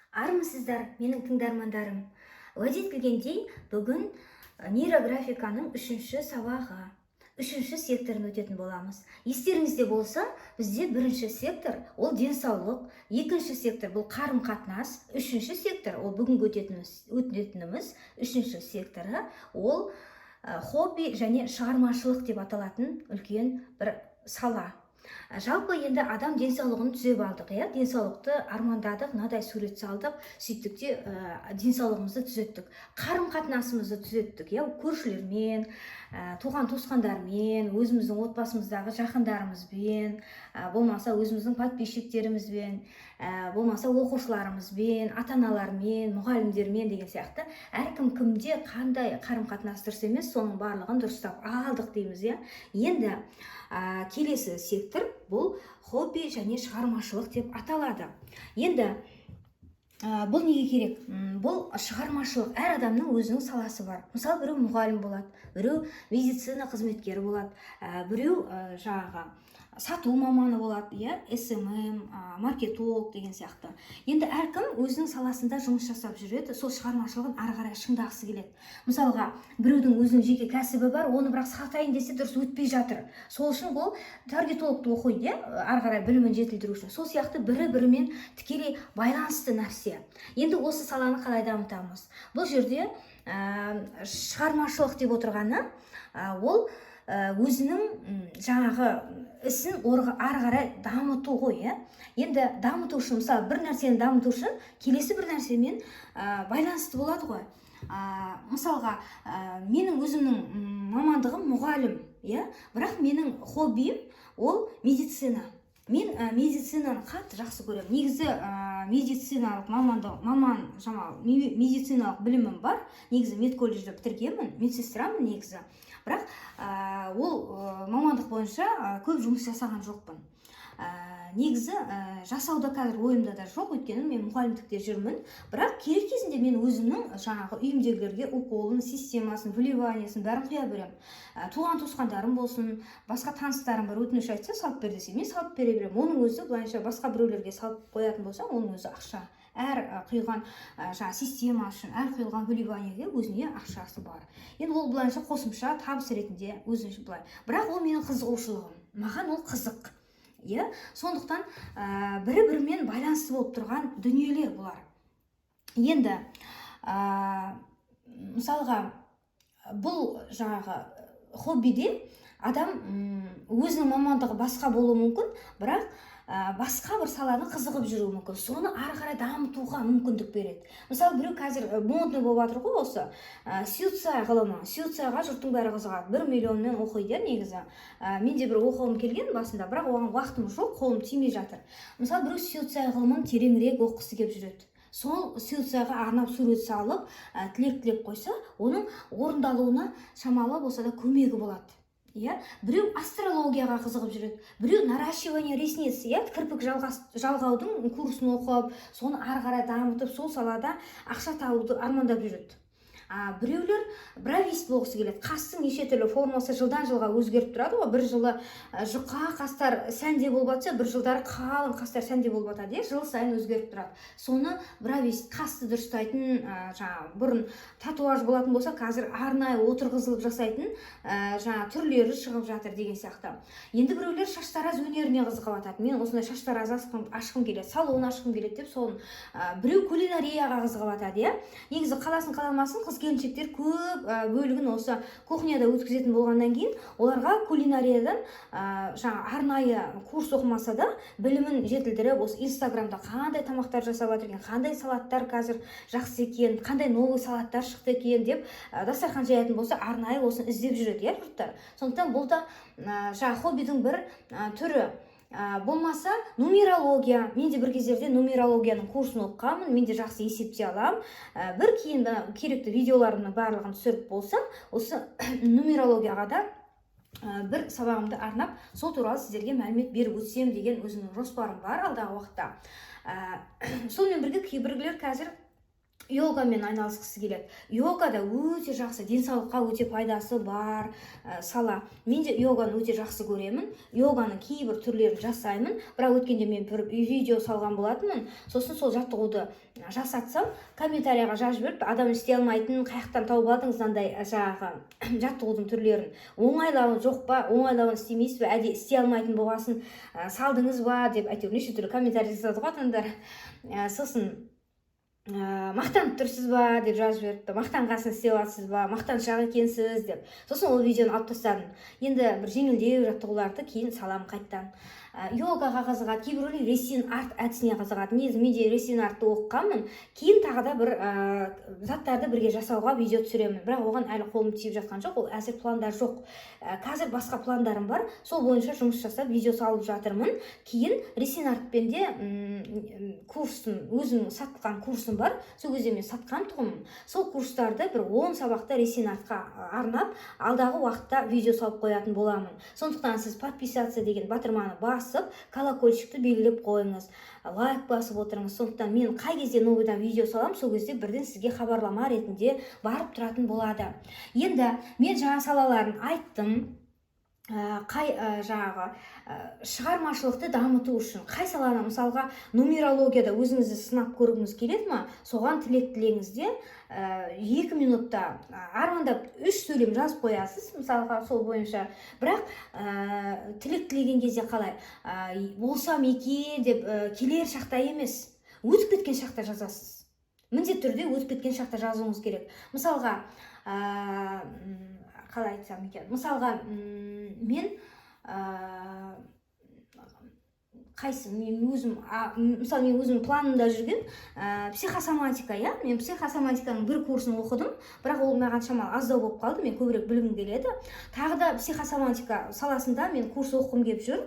Армысыздар, менің тыңдармандарым. Уәде етілгендей, бүгін нейрографиканың үшінші сабағы, үшінші секторын өтетін боламыз. Естеріңізде болса, бізде бірінші сектор ол денсаулық, екінші сектор бұл қарым-қатынас, үшінші сектор ол бүгінгі өтетініміз үшінші секторы ол хобби және шығармашылық деп аталатын үлкен бір сала. Жалпы енді адам денсаулығын түзеп алдық, денсаулықты армандадық, мынадай сурет салдық, сөйттік те денсаулығымызды түзеттік, қарым-қатынасымызды түзеттік, көршілермен, туған туысқандармен, өзіміздің отбасымыздағы жақындарымызбен, болмаса өзіміздің подписчиктерімізбен, болмаса оқушыларымызбен, ата-аналармен, мұғалімдермен деген сияқты әркім кімде қандай қарым-қатынас дұрыс емес, соның барлығын дұрыстап алдық дейміз. Енді келесі сектор бұл хобби және шығармашылық деп аталады. Енді бұл неге керек? Бұл шығармашылық, әр адамның өзінің саласы бар. Мысалы, біреу мұғалім болады, біреу медицина қызметкері болады, біреу сату маманы болады, SMM, маркетолог деген сияқты. Енді әркім өзінің саласында жұмыс жасап жүреді, сол шығармашылығын ары қарай шыңдағысы келеді. Мысалға, біреудің өзінің жеке кәсібі бар, оны бірақ сатайын десе дұрыс өтпей жатыр. Сол үшін ол таргетологты оқиды, ары қарай білімін жетілдіру үшін. Сол сияқты бірі-бірімен тікелей байланысты нәрсе. Енді осы саланы қалай дамытамыз? Бұл жерде шығармашылық деп отырғаны ол өзінің жаңағы ісін ары қарай дамыту ғой. Енді дамыту үшін, мысалы, бір нәрсені дамыту үшін келесі бір нәрсемен байланысты болады ғой. Мысалға, менің өзімнің мамандығым мұғалім, бірақ менің хоббиім ол медицина. Мен медицинаны қатты жақсы көремін. Негізі медициналық медициналық білімім бар. Негізі медколледжді бітіргенмін, медсестрамын негізі. Бірақ ол мамандық бойынша көп жұмыс жасаған жоқпын. Негізі жасауда қазір ойымда да жоқ, өйткені мен мұғалімдікте жүрмін. Бірақ керек кезінде мен өзімнің жаңағы үйімдегілерге уколын, системасын, вливаниясын бәрін құя беремін. Туған туысқандарым болсын, басқа таныстарым бар, өтініш айтса салып бер десе, мен салып бере беремін. Оның өзі былайша басқа біреулерге салып қоятын болсам, оның өзі ақша. Әр құйған система үшін, әр құйылған вливаниеге өзіне ақшасы бар. Енді ол былайша қосымша табыс ретінде өзінше былай. Бірақ ол менің қызығушылығым. Маған ол қызық. Сондықтан бірі-бірімен байланысты болып тұрған дүниелер бұлар. Енді мысалға, бұл жаңағы хоббиде адам өзінің мамандығы басқа болуы мүмкін, бірақ басқа бір саланы қызығып жүруі мүмкін. Соны ары қарай дамытуға мүмкіндік береді. Мысалы, біреу қазір модный болып жатыр ғой осы сюцай ғылымы. Сюцайға жұрттың бәрі қызығады. 1 миллионмен оқиды негізі. Мен де бір оқығым келген басында, бірақ оған уақытым жоқ, қолым тимей жатыр. Мысалы, біреу сюцай ғылымын тереңірек оқығысы келіп жүреді. Сол сюцайға арнап сурет салып, тілек қойса, оның орындалуына шамалы болса да көмегі болады. Біреу астрологияға қызығып жүреді, біреу наращивание ресниц, кірпік жалғаудың курсын оқып, соны ары қарай дамытып, сол салада ақша табуды армандап жүреді. Біреулер бровист болғысы келеді. Қастың неше түрлі формасы жылдан жылға өзгеріп тұрады ғой. Бір жылы жұқа қастар сәнде болып жатса, бір жылдары қалың қастар сәнде болып жатады, жыл сайын өзгеріп тұрады. Соны бровист, қасты дұрыстайтын, бұрын татуаж болатын болса, қазір арнайы отырғызылып жасайтын түрлері шығып жатыр деген сияқты. Енді біреулер шаштараз өнеріне қызығып жатады. Мен осындай шаштараз ашқым келеді, салон ашқым келеді деп, соны біреу кулинарияға қызығып жатады. Негізі қаласын қаламасын, келіншектер көп бөлігін осы кухняда өткізетін болғаннан кейін, оларға кулинариядан арнайы курс оқымаса да білімін жетілдіріп, осы инстаграмда қандай тамақтар жасап жатыр екен, қандай салаттар қазір жақсы екен, қандай новый салаттар шықты екен деп дастархан жаятын болса, арнайы осыны іздеп жүреді, жұрттар. Сондықтан бұл да хоббидің бір түрі. Болмаса нумерология. Мен де бір кездерде нумерологияның курсын оқығанмын, мен де жақсы есептей аламын. Бір кейін керекті видеоларымның барлығын түсіріп болсам, осы нумерологияға да бір сабағымды арнап, сол туралы сіздерге мәлімет беріп өтсем деген өзімнің жоспарым бар алдағы уақытта. Сонымен бірге кейбіреулер қазір йогамен айналысқысы келеді. Йогада өте жақсы, денсаулыққа өте пайдасы бар сала. Мен де йоганы өте жақсы көремін. Йоганың кейбір түрлерін жасаймын. Бірақ өткенде мен бір видео салған болатынмын. Сосын сол жаттығуды жасатсам, комментарияға жазып жіберіп, адам істей алмайтын, қаяқтан тауып алдыңыз мынандай жаңағы жаттығудың түрлерін. Оңайлауы жоқ па, оңайлауын істемейсіз бе, әлде істей алмайтын болғасын салдыңыз ба деп әйтеуір неше түрлі комментарий жазады ғой адамдар. Сосын мақтанып тұрсыз ба деп жазып жіберіпті, мақтанғасын істеп жатсыз ба, мақтаншақ екенсіз деп. Сосын ол видеоны алып тастадым. Енді бір жеңілдеу жаттығуларды кейін саламын қайттан. Йогаға қызығады, кейбіреулер ресин арт әдісіне қызығады. Негізі мен де ресин артты оқығанмын. Кейін тағы да бір заттарды бірге жасауға видео түсіремін. Бірақ оған әлі қолым тиіп жатқан жоқ, ол әзір пландар жоқ. Қазір басқа пландарым бар, сол бойынша жұмыс жасап видео салып жатырмын. Кейін ресин артпен де курсын, өзім сатқан курсым бар. Сол кезде мен сатқан тұғымын. Сол курстарды бір 10 сабақты ресин артқа арнап, алдағы уақытта видео салып қоятын боламын. Сондықтан сіз подписаться деген батырманы басып, колокольчикті белгілеп қойыңыз, лайк басып отырыңыз. Сондықтан мен қай кезде новыйдан видео салам, сол кезде бірден сізге хабарлама ретінде барып тұратын болады. Енді мен жаңа салаларын айттым. Қай жаңағы шығармашылықты дамыту үшін қай саланы, мысалға нумерологияда өзіңізді сынап көргіңіз келеді ма, соған тілек-тілегіңізде 2 минутта армандап 3 сөйлем жазып қоясыз, мысалға сол бойынша. Бірақ тілек-тілеген кезде қалай болсам екен деп келер шақта емес, өтіп кеткен шақта жазасыз. Міндетті түрде өтіп кеткен шақта жазуыңыз керек. Мысалға қалай айтсам екен, мысалға мен қайсы мен өзім планында жүрген психосоматика, мен психосоматиканың бір курсын оқыдым, бірақ ол маған шамалы аздау болып қалды, мен көбірек білгім келеді. Тағы да психосоматика саласында мен курс оқығым келіп жүр.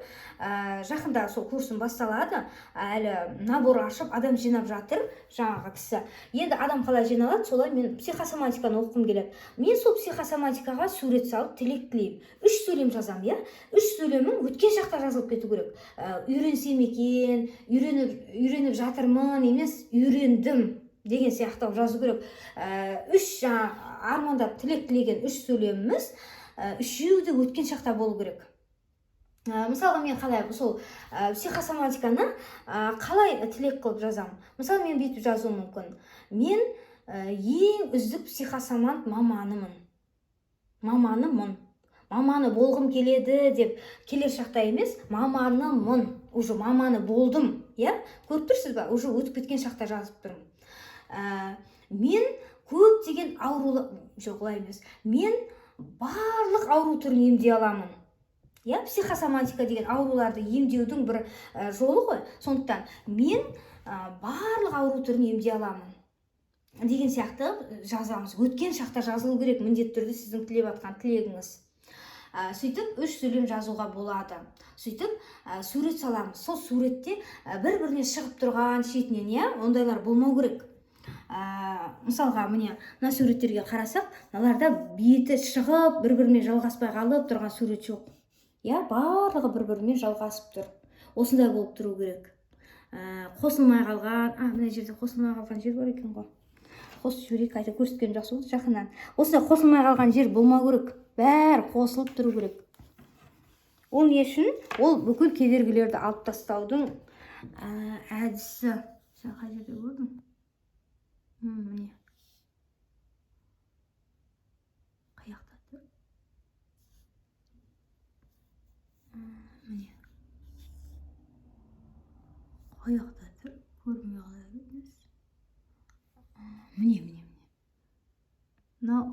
Жақында сол курсын басталады, әлі набор ашып, адам жинап жатыр жаңағы кісі. Енді адам қалай жиналады, солай мен психосоматиканы оқығым келеді. Мен сол психосоматикаға сурет салып, тілек тілеймін. 3 сөйлем жазам, 3 сөйлемің өткен шақта жазылып кету керек. Үйренсем екен, үйреніп жатырмын емес, үйрендім деген сияқты жазу керек. 3 армандап тілек тілеген 3 сөйлеміміз, 3-еуі де өткен шақта болу керек. Мысалға мен қалай сол психосоматиканы қалай тілек қылып жазам? Мысалы мен бүйтіп жазуым мүмкін. Мен ең үздік психосомат маманымын. Маманы болғым келеді деп келер шақта емес, маманымын. Уже маманы болдым. Көріп тұрсыз ба? Уже өтіп кеткен шақта жазып тұрмын. Мен көптеген аурулар, жоқ олай емес. Мен барлық ауру түрін емдей аламын. Психосоматика деген ауруларды емдеудің бір жолы ғой. Сондықтан мен барлық ауру түрін емдей аламын деген сияқты жазамыз. Өткен шақта жазылу керек, міндетті түрде сіздің тілеп атқан тілегіңіз. Сөйтіп 3 сөйлем жазуға болады. Сөйтіп сурет саламыз. Сол суретте бір-біріне шығып тұрған шетінен, ондайлар болмау керек. Мысалға міне мына суреттерге қарасақ, мыналарда беті шығып, бір-біріне жалғаспай қалып тұрған сурет жоқ. Барлығы бір-бірімен жалғасып тұр. Осындай болып тұру керек. Қосылмай қалған, мына жерде қосылмай қалған жер бар екен ғой. Қосып жіберейік, қайта көрсеткен жақсы болды жақыннан. Осындай қосылмай қалған жер болмау керек. Бәрі қосылып тұру керек. Ол не үшін? Ол бүкіл кедергілерді алып тастаудың әдісі. Сен қай жерде көрдің? Міне. Қаяқта тұр? Міне. Қаяқта тұр? Көрмей қалай емес. Міне. Мынау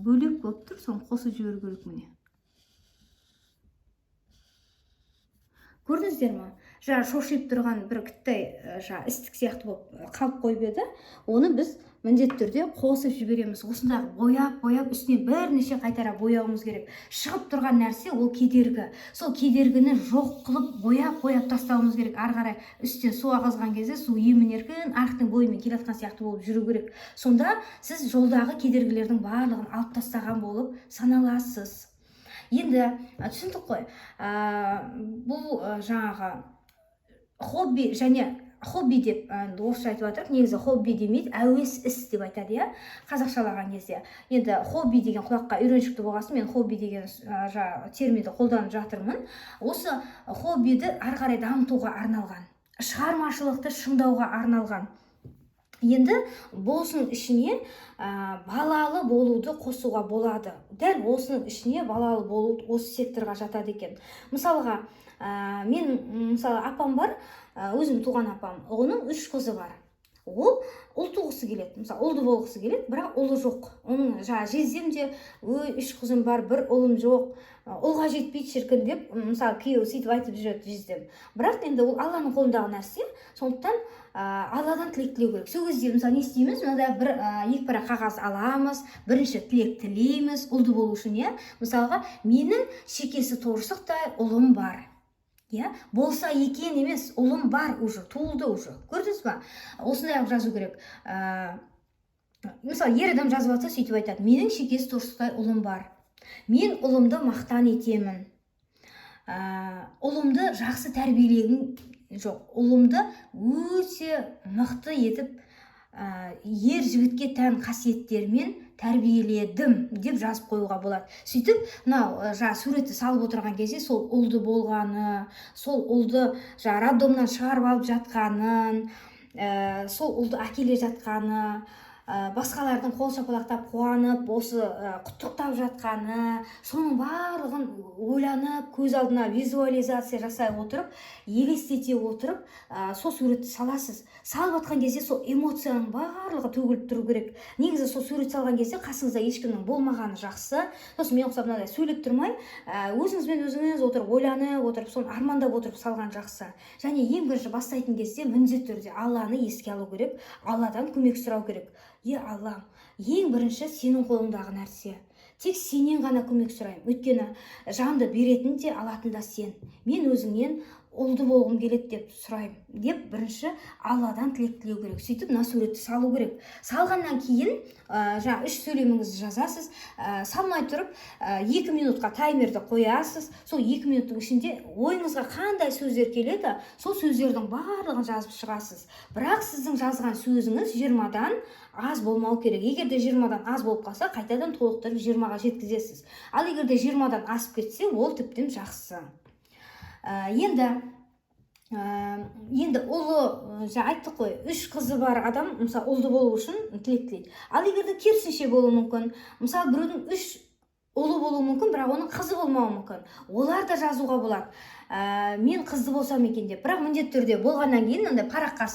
бөлек болып тұр, соны қосып жіберу керек міне. Көрдіңіздер ма? Шошиып тұрған бір кіттай істік сияқты болып қалып қойып еді. Оны біз міндетті түрде қосып жібереміз. Осындағы бояп, үстіне бірнеше қайтара бояуымыз керек. Шығып тұрған нәрсе ол кедергі. Сол кедергіні жоқ қылып бояп тастауымыз керек. Ары қарай үстіне су ағызған кезде су емін-еркін арықтың бойымен келе жатқан сияқты болып жүру керек. Сонда сіз жолдағы кедергілердің барлығын алып тастаған болып саналасыз. Енді түсіндік қой, бұл жаңағы хобби және хобби деп орысша айтып жатырық, негізі хобби демейді, әуес іс деп айтады, иә, қазақшалаған кезде. Енді хобби деген құлаққа үйреншікті болғасын, мен хобби деген терминді қолданып жатырмын. Осы хоббиді ары қарай дамытуға арналған, шығармашылықты шыңдауға арналған. Енді болсын ішіне балалы болуды қосуға болады. Дәл осының ішіне балалы болу осы секторға жатады екен. Мысалға, мен апам бар, өзім туған апам, оның 3 қызы бар. Ол ұл туғысы келеді, мысалы ұлды болғысы келеді, бірақ ұлы жоқ. Оның жездем де, 3 қызым бар, 1 ұлым жоқ, ұлға жетпейді шіркін деп, мысалы күйеуі сөйтіп айтып жүреді жездем. Бірақ енді ол Алланың қолындағы нәрсе, сондықтан Алладан тілек тілеу керек. Сол кезде мысалы не істейміз? Мынандай екі парақ қағаз аламыз, бірінші тілек тілейміз, ұлды болу үшін, иә. Мысалға, менің шекесі торсықтай ұлым бар. Иә, болса екен емес, ұлым бар уже, туылды уже. Көрдіңіз ба? Осындай жазу керек. Мысалы, ер адам жазып жатса, сөйтіп айтады: менің шекесі торсықтай ұлым бар. Мен ұлымды мақтан етемін. Ұлымды жақсы тәрбиелегім жоқ. Ұлымды өте мықты етіп, ер жігітке тән қасиеттермен тәрбиеледім деп жазып қоюға болады. Сөйтіп, мынау суретті салып отырған кезде сол ұлды болғаны, сол ұлды роддомнан шығарып алып жатқанын, сол ұлды әкеле жатқаны, басқалардың қол шапалақтап қуанып, осы құттықтап жатқаны, соның барлығын ойланып, көз алдына визуализация жасай отырып, елестете отырып, сол суретті саласыз. Салып жатқан кезде сол эмоцияның барлығы төгіліп тұру керек. Негізі сол сурет салған кезде қасыңызда ешкімнің болмағаны жақсы. Сосын мен ұқсап мынадай сөйлеп тұрмай, өзіңізбен өзіңіз отырып, ойланып отырып, соны армандап отырып салған жақсы. Және ең бірінші бастайтын кезде міндетті түрде Алланы еске алу керек, Алладан көмек сұрау керек. Аллам, ең бірінші сенің қолыңдағы нәрсе. Тек сенен ғана көмек сұраймын. Өйткені жанды беретін де, алатын да сен. Мен өзіңнен ұлды болғым келеді деп сұраймын деп бірінші Алладан тілек тілеу керек. Сөйтіп мына суретті салу керек. Салғаннан кейін 3 сөйлеміңізді жазасыз. Салмай тұрып 2 минутқа таймерді қоясыз. Сол 2 минуттың ішінде ойыңызға қандай сөздер келеді, сол сөздердің барлығын жазып шығасыз. Бірақ сіздің жазған сөзіңіз 20-дан аз болмау керек. Егер де 20-дан аз болып қалса, қайтадан толықтырып 20-ға жеткізесіз. Ал егер де 20-дан асып кетсе, ол тіптен жақсы. Енді ұлы, айттық қой, 3 қызы бар адам, мысалы, ұлды болу үшін тілек тілейді. Ал егер де керісінше болуы мүмкін. Мысалы, біреудің 3 ұлы болуы мүмкін, бірақ оның қызы болмауы мүмкін. Олар да жазуға болады. Мен қызды болсам екен деп. Бірақ міндетті түрде болғаннан кейін, мынандай параққа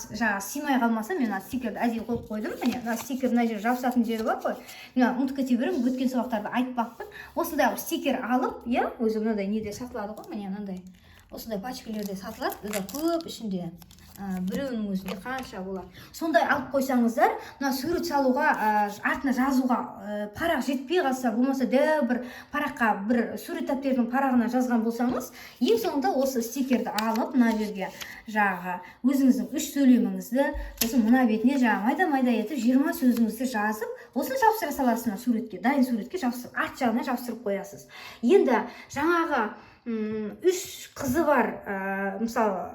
сыймай қалмаса, мен стикерді әдейі қойып қойдым. Міне, стикер мына жерге жабысатын жері бар қой. Мен ұмытып кете беремін, өткен сабақтарда айтпақпын. Осындай стикер алып, иә, өзі мынандай неде сатылады ғой, міне мынандай. Осындай пачкалерде сатылады, көп ішінде. Біреуінің өзінде қанша болады. Сондай алып қойсаңыздар, мына сурет салуға, артына жазуға парақ жетпей қалса, болмаса дәу бір параққа, бір сурет дәптердің парағына жазған болсаңыз, ең соңында осы стикерді алып, мына жерге өзіңіздің 3 сөйлеміңізді, сосын мына бетіне майда-майда етіп 20 сөзіңізді жазып, осыны жабыстыра саласыз суретке, дайын суретке жабыстырып, арт жағына жабыстырып қоясыз. Енді жаңағы 3 қызы бар, мысалы,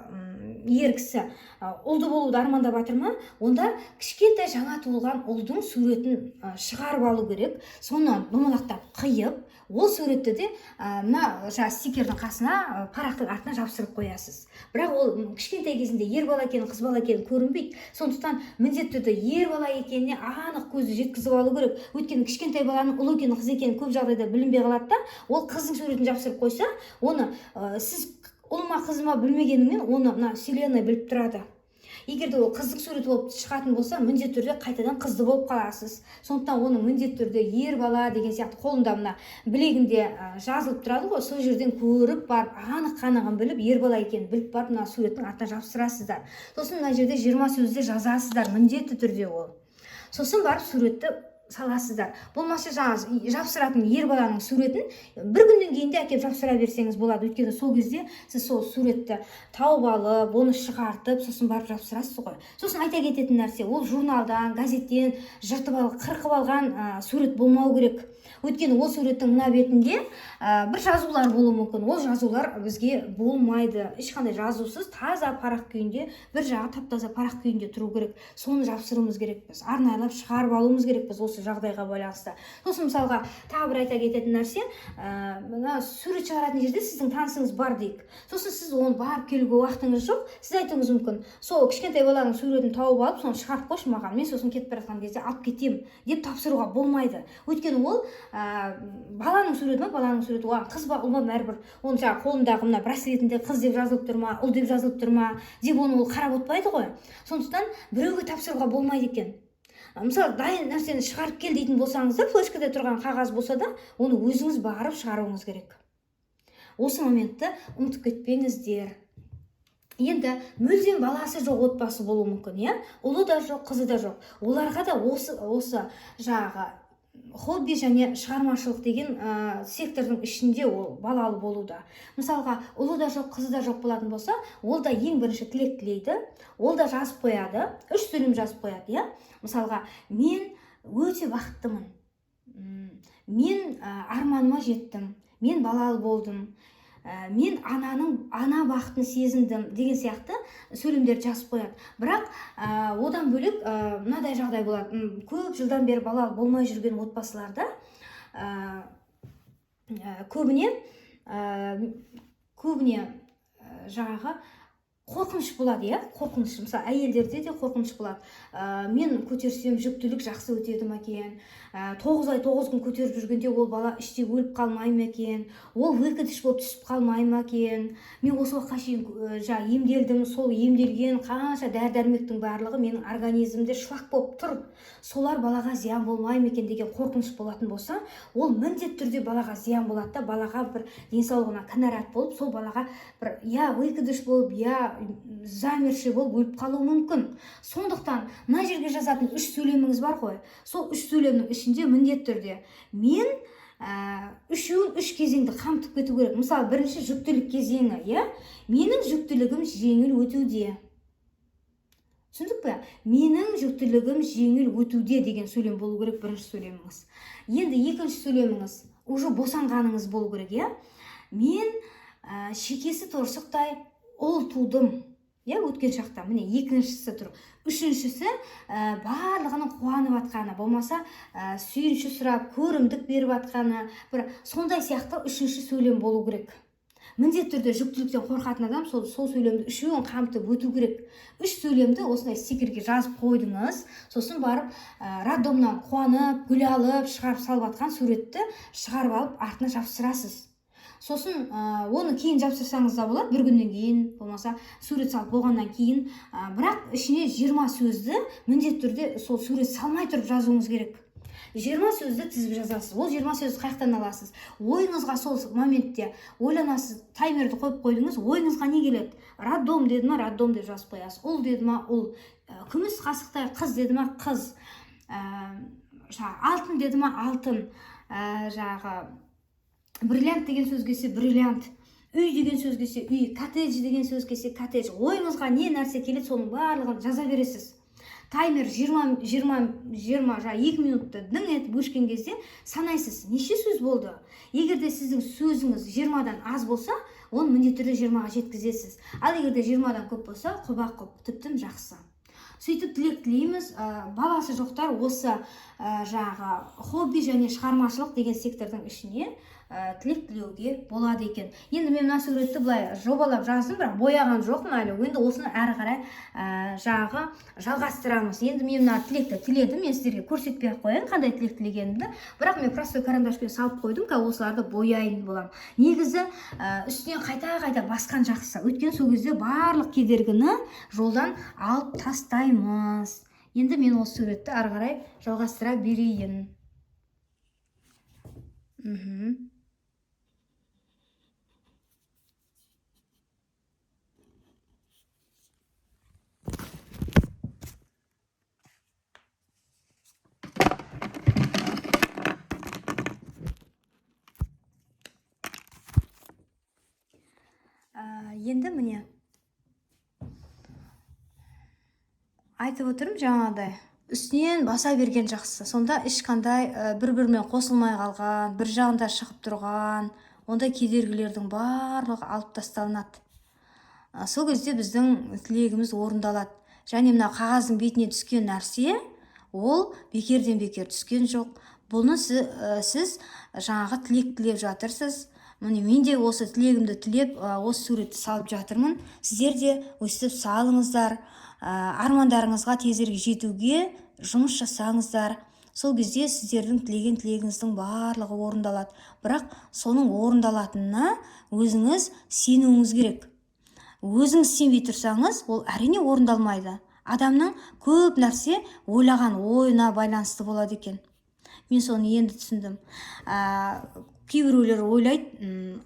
ер кісі ұлды болуды армандап жатыр ма, онда кішкентай жаңа туылған ұлдың суретін шығарып алу керек. Соны домалақтап қиып, ол суретті де мына стикердің қасына, парақтың артына жабыстырып қоясыз. Бірақ ол кішкентай кезінде ер бала екені, қыз бала екені көрінбейді. Сондықтан міндетті түрде ер бала екеніне анық көзді жеткізіп алу керек. Өйткені кішкентай баланың ұл екені, қыз екені көп жағдайда білінбей қалады да, ол қыздың суретін жабыстырып қойса, оны сіз ұлма қызыма білмегеніңмен оны мына вселенная біліп тұрады. Егер де ол қыздың суреті болып шығатын болса, міндетті түрде қайтадан қызды болып қаласыз. Сондықтан оны міндетті түрде ер бала деген сияқты қолында мына білегінде жазылып тұрады ғой, сол жерден көріп барып, анық қанығын біліп, ер бала екенін біліп барып, мына суреттің артына жабыстырасыздар. Сосын мына жерде 20 сөзді жазасыздар, міндетті түрде ол. Сосын барып суретті саласыздар. Болмаса жаңағы жапсыратын ер баланың суретін бір күннен кейін де әкеп жапсыра берсеңіз болады. Өйткені сол кезде сіз сол суретті тауып алып, оны шығартып, сосын барып жапсырасыз ғой. Сосын айта кететін нәрсе, ол журналдан, газеттен қырқып алған сурет болмау керек. Өйткені ол суреттің мына бетінде бір жазулар болуы мүмкін. Ол жазулар бізге болмайды. Ешқандай жазусыз, таза парақ күйінде, бір жағы тап-таза парақ күйінде тұру керек. Соны жапсыруымыз керекпіз. Арнайлап шығарып алуымыз керекпіз осы жағдайға байланысты. Сосын мысалға тағы бір айта кететін нәрсе, мына сурет шығаратын жерде сіздің танысыңыз бар дейік. Сосын сіз оны барып келуге уақытыңыз жоқ. Сіз айтуыңыз мүмкін, сол кішкентай баланың суретін тауып алып, соны шығарып қойшы маған, мен сосын кетіп бара жатқан кезде алып кетемін деп тапсыруға болмайды. Өйткені ол баланың суреті ма, баланың суреті, оған қыз ба, ұл ба, бәрібір. Оның жаңағы қолындағы мына браслетінде қыз деп жазылып тұр ма, ұл деп жазылып тұр ма деп оны ол қарап отпайды ғой. Сондықтан біреуге тапсыруға болмайды екен. Мысалы, дайын нәрсені шығарып кел дейтін болсаңыздар, флешкада тұрған қағаз болса да, оны өзіңіз барып шығаруыңыз керек. Осы моментті ұмытып кетпеңіздер. Енді мүлдем баласы жоқ отбасы болуы мүмкін, иә? Ұлы да жоқ, қызы да жоқ. Оларға да осы жаңағы хобби және шығармашылық деген сектордың ішінде ол балалы болуда. Мысалға, ұлы да жоқ, қызы да жоқ болатын болса, ол да ең бірінші тілек тілейді, ол да жазып қояды, 3 сөйлем жазып қояды, иә? Мысалға, мен өте бақыттымын, мен арманыма жеттім, мен балалы болдым, мен ана бақытын сезіндім деген сияқты сөйлемдерді жазып қояды. Бірақ одан бөлек мынадай жағдай болады. Көп жылдан бері балалы болмай жүрген отбасыларда көбіне жаңағы қорқыныш болады, иә? Қорқыныш. Мысалы, әйелдерде де қорқыныш болады. Мен көтерсем жүктілік жақсы өтеді ме екен? 9 ай 9 күн көтеріп жүргенде ол бала іште өліп қалмай ма екен? Ол выкидыш болып түсіп қалмай ма екен? Мен осы уақытқа шейін емделдім, сол емделген қанша дәрі-дәрмектің барлығы менің организмде шлак болып тұр. Солар балаға зиян болмай ма екен деген қорқыныш болатын болса, ол міндетті түрде балаға зиян болады да, балаға бір денсаулығына кінәрат болып, сол балаға бір я выкидыш болып, я замерші болып өліп қалуы мүмкін. Сондықтан мына жерге жазатын 3 сөйлеміңіз бар ғой. Сол 3 сөйлемнің ішінде міндетті түрде мен үшеуін 3 кезеңді қамтып кету керек. Мысалы, бірінші жүктілік кезеңі, иә? Менің жүктілігім жеңіл өтуде. Түсіндік пе? Менің жүктілігім жеңіл өтуде деген сөйлем болу керек, бірінші сөйлеміңіз. Енді екінші сөйлеміңіз уже босанғаныңыз болу керек, иә? Мен шекесі торсықтай ұл тудым, иә, өткен шақта. Міне, екіншісі тұр. Үшіншісі барлығының қуанып атқаны, болмаса сүйінші сұрап, көрімдік беріп атқаны, бір сондай сияқты үшінші сөйлем болу керек. Міндетті түрде жүктіліктен қорқатын адам сол сөйлемді үшеуін қамтып өту керек. 3 сөйлемді осындай стикерге жазып қойдыңыз, сосын барып роддомнан қуанып, гүл алып, шығарып салып атқан суретті шығарып алып артына жапсырасыз. Сосын оны кейін жапсырсаңыз да болады, бір күннен кейін, болмаса сурет салып болғаннан кейін, бірақ ішіне 20 сөзді міндетті түрде сол сурет салмай тұрып жазуыңыз керек. 20 сөзді тізіп жазасыз. Ол 20 сөзді қаяқтан аласыз? Ойыңызға сол моментте ойланасыз, таймерді қойып қойдыңыз, ойыңызға не келеді? Роддом деді ма, роддом деп жазып қоясыз. Ұл деді ма, ұл. Күміс қасықтай қыз деді ма, қыз. Алтын деді ма, алтын. Бриллиант деген сөз келсе, бриллиант. Үй деген сөз келсе, үй. Коттедж деген сөз келсе, коттедж. Ойыңызға не нәрсе келеді, соның барлығын жаза бересіз. Таймер 20 2 минутты дың етіп өшкен кезде санайсыз, неше сөз болды. Егерде сіздің сөзіңіз 20-дан аз болса, оны міндетті түрде 20-ға жеткізесіз. Ал егерде 20-дан көп болса, құба-құп, тіптен жақсы. Сөйтіп тілек тілейміз, баласы жоқтар осы хобби және шығармашылық деген сектордың ішіне тілек тілеуге болады екен. Енді мен мына суретті былай жобалап жаздым, бірақ бояған жоқпын әлі. Енді осыны әрі қарай жалғастырамыз. Енді мен мына тілекті тіледім, мен сіздерге көрсетпей-ақ қояйын қандай тілек тілегенімді. Бірақ мен простой карандашпен салып қойдым, осыларды бояйын болам. Негізі үстінен қайта басқан жақсы. Өйткені сол кезде барлық кедергіні жолдан алып тастаймыз. Енді мен осы суретті әрі қарай жалғастыра берейін. Енді міне айтып отырмын жаңағыдай, үстінен баса берген жақсы. Сонда ешқандай бір-бірімен қосылмай қалған, бір жағында шығып тұрған, ондай кедергілердің барлығы алып тасталынады. Сол кезде біздің тілегіміз орындалады. Және мына қағаздың бетіне түскен нәрсе, ол бекерден бекер түскен жоқ. Бұны сіз жаңағы тілек тілеп жатырсыз. Міне мен де осы тілегімді тілеп, осы суретті салып жатырмын. Сіздер де өстіп салыңыздар. Армандарыңызға тезірек жетуге жұмыс жасаңыздар. Сол кезде сіздердің тілеген тілегіңіздің барлығы орындалады. Бірақ соның орындалатынына өзіңіз сенуіңіз керек. Өзіңіз сенбей тұрсаңыз, ол әрине орындалмайды. Адамның көп нәрсе ойлаған ойына байланысты болады екен. Мен соны енді түсіндім. Кейбіреулер ойлайды,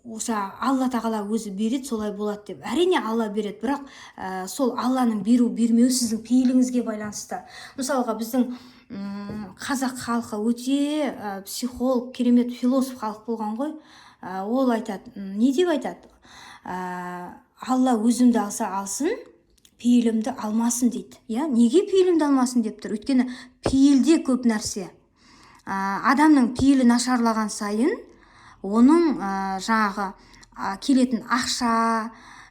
Алла тағала өзі береді, солай болады деп. Әрине Алла береді, бірақ сол Алланың беру бермеу сіздің пейіліңізге байланысты. Мысалға біздің қазақ халқы өте психолог, керемет философ халық болған ғой. Ол айтады, не деп айтады? Алла өзімді алса алсын, пейілімді алмасын дейді. Неге пейілімді алмасын деп тұр? Өйткені пейілде көп нәрсе. Адамның пейілі нашарлаған сайын, оның жаңағы келетін ақша,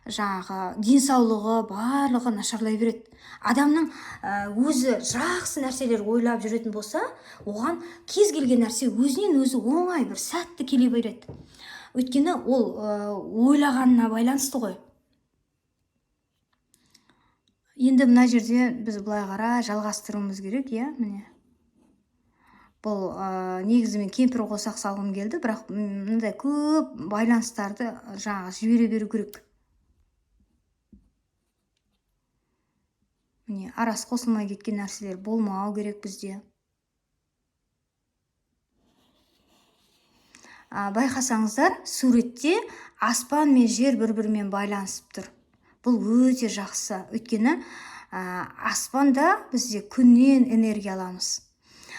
жаңағы денсаулығы барлығы нашарлай береді. Адамның өзі жақсы нәрселер ойлап жүретін болса, оған кез келген нәрсе өзінен өзі оңай бір сәтті келе береді. Өйткені ол ойлағанына байланысты ғой. Енді мына жерде біз былай қара жалғастыруымыз керек, міне. Бұл негізі мен кемпір қосақ салғым келді, бірақ мындай көп байланыстарды жаңағы жібере беру керек. Міне арасы қосылмай кеткен нәрселер болмау керек бізде. Байқасаңыздар, суретте аспан мен жер бір-бірімен байланысып тұр. Бұл өте жақсы. Өйткені аспанда бізде күннен энергия аламыз.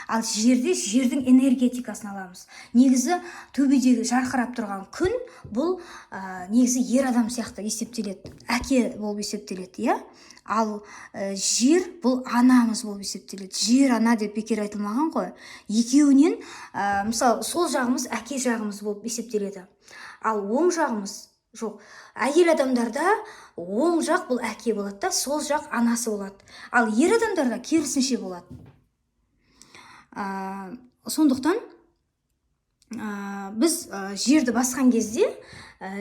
Ал жерде жердің энергетикасын аламыз. Негізі төбедегі жарқырап тұрған күн, бұл негізі ер адам сияқты есептеледі. Әке болып есептеледі, Ал жер бұл анамыз болып есептеледі. Жер ана деп бекер айтылмаған ғой. Екеуінен, мысалы, сол жағымыз әке жағымыз болып есептеледі. Ал оң жағымыз жоқ. Әйел адамдарда оң жақ бұл әке болады да, сол жақ анасы болады. Ал ер адамдарда керісінше болады. Сондықтан біз жерді басқан кезде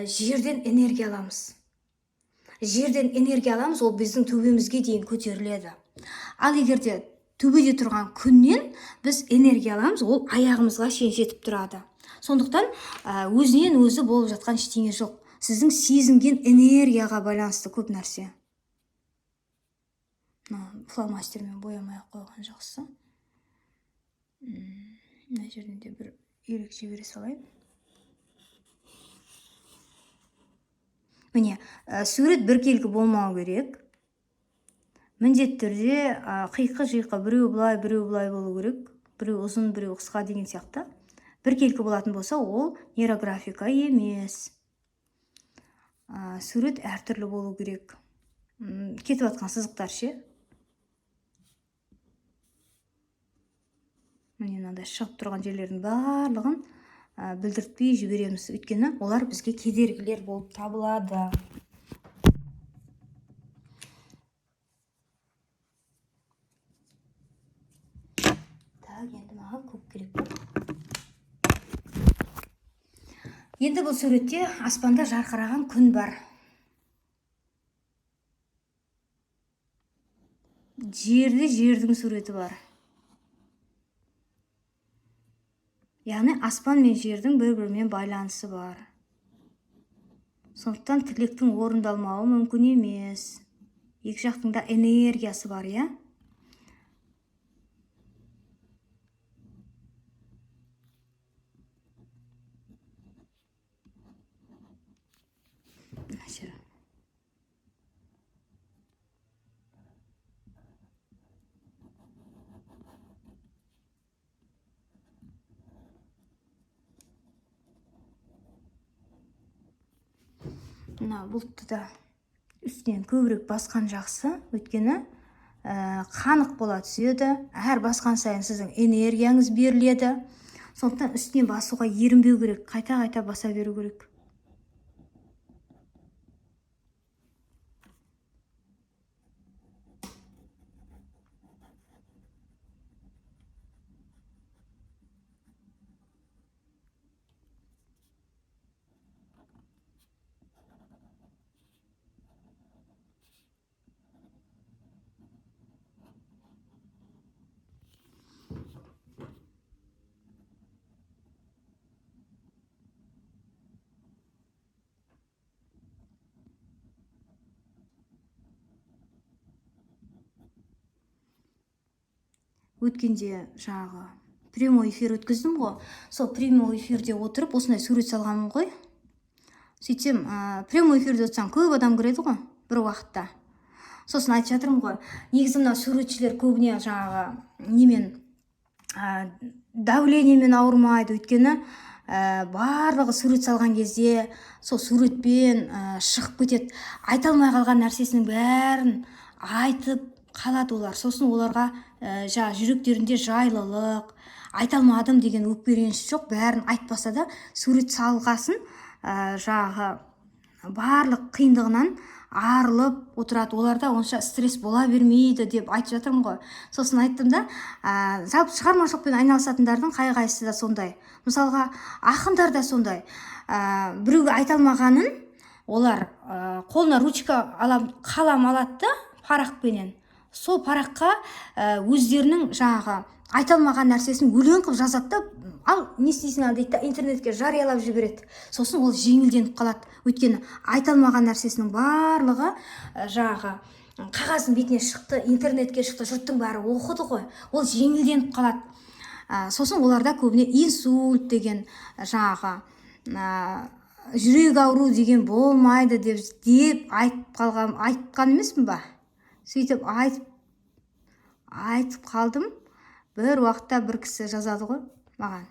жерден энергия аламыз. Жерден энергия аламыз, ол біздің төбемізге дейін көтеріледі. Ал егерде төбеде тұрған күннен біз энергия аламыз, ол аяғымызға шейін жетіп тұрады. Сондықтан өзінен өзі болып жатқан ештеңе жоқ. Сіздің сезінген энергияға байланысты көп нәрсе. Фломастермен боямай қойған жақсы. Мына жерден де бір ерекше бере салайын. Міне, сурет біркелкі болмау керек. Міндетті түрде қиқы-жиқы біреу былай, біреу былай болу керек. Біреу ұзын, біреу қысқа деген сияқты. Біркелкі болатын болса, ол нейрографика емес. Сурет әртүрлі болу керек. Кетіп атқан сызықтар ше. Міне мынандай шығып тұрған жерлердің барлығын білдіртпей жібереміз. Өйткені олар бізге кедергілер болып табылады. Енді маған көп керек. Енді бұл суретте аспанда жарқыраған күн бар. Жерде жердің суреті бар. Яғни аспан мен жердің бір-бірімен байланысы бар. Сондықтан тілектің орындалмауы мүмкін емес. Екі жақтың да энергиясы бар, мына бұлтты да үстінен көбірек басқан жақсы, өйткені қанық бола түседі. Әр басқан сайын сіздің энергияңыз беріледі. Сондықтан үстінен басуға ерінбеу керек, қайта-қайта баса беру керек. Өткенде жаңағы прямой эфир өткіздім ғой. Сол прямой эфирде отырып осындай сурет салғанмын ғой. Сөйтсем, прямой эфирде отырсаң көп адам көреді ғой бір уақытта. Сосын айтып жатырмын ғой, негізі мына суретшілер көбіне жаңағы немен давлениемен ауырмайды, өйткені барлығы сурет салған кезде сол суретпен шығып кетеді. Айта алмай қалған нәрсесінің бәрін айтып қалады олар. Сосын оларға жүректерінде жайлылық, айта алмадым деген өкпе-реніш жоқ, бәрін айтпаса да сурет салғасын жаңағы барлық қиындығынан арылып отырады. Оларда онша стресс бола бермейді деп айтып жатырмын ғой. Сосын айттым да, жалпы шығармашылықпен айналысатындардың қай-қайсысы да сондай. Мысалға, ақындар да сондай. Біреуге айта алмағанын олар қолына ручка қалам алады да, парақпенен. Сол параққа өздерінің жаңағы айта алмаған нәрсесін өлең қылып жазады да, ал не істейсің ал дейді, интернетке жариялап жібереді. Сосын ол жеңілденіп қалады. Өйткені айта алмаған нәрсесінің барлығы жаңағы қағаздың бетіне шықты, интернетке шықты, жұрттың бәрі оқыды ғой. Ол жеңілденіп қалады. Сосын оларда көбіне инсульт деген жаңағы жүрек ауру деген болмайды деп айтқан емеспін ба? Сөйтіп айтып қалдым. Бір уақытта бір кісі жазады ғой маған.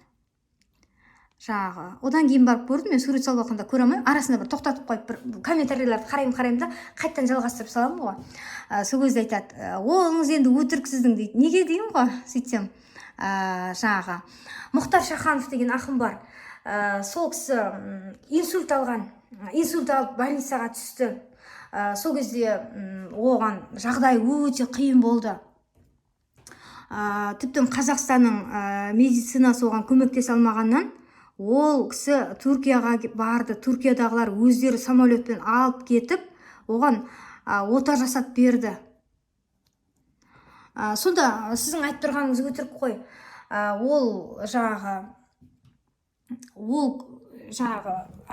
Жаңағы, одан кейін барып көрдім, мен сурет салып жатқанда көре алмай, арасында бір тоқтатып қойып, бір комментарийлерді қараймын да, қайттан жалғастырып саламын ғой. Сол кезде айтады, олыңыз енді өтірік сіздің дейді. Неге деймін ғой, сөйтсем, жаңағы Мұхтар Шаханов деген ақын бар. Сол кісі инсульт алып больницаға түсті. Сол кезде оған жағдай өте қиын болды. Тіптен Қазақстанның медицинасы оған көмектесе алмағаннан ол кісі Түркияға барды. Түркиядағылар өздері самолетпен алып кетіп, оған ота жасап берді. Сонда сіздің айтып тұрғаныңыз өтірік қой. Ол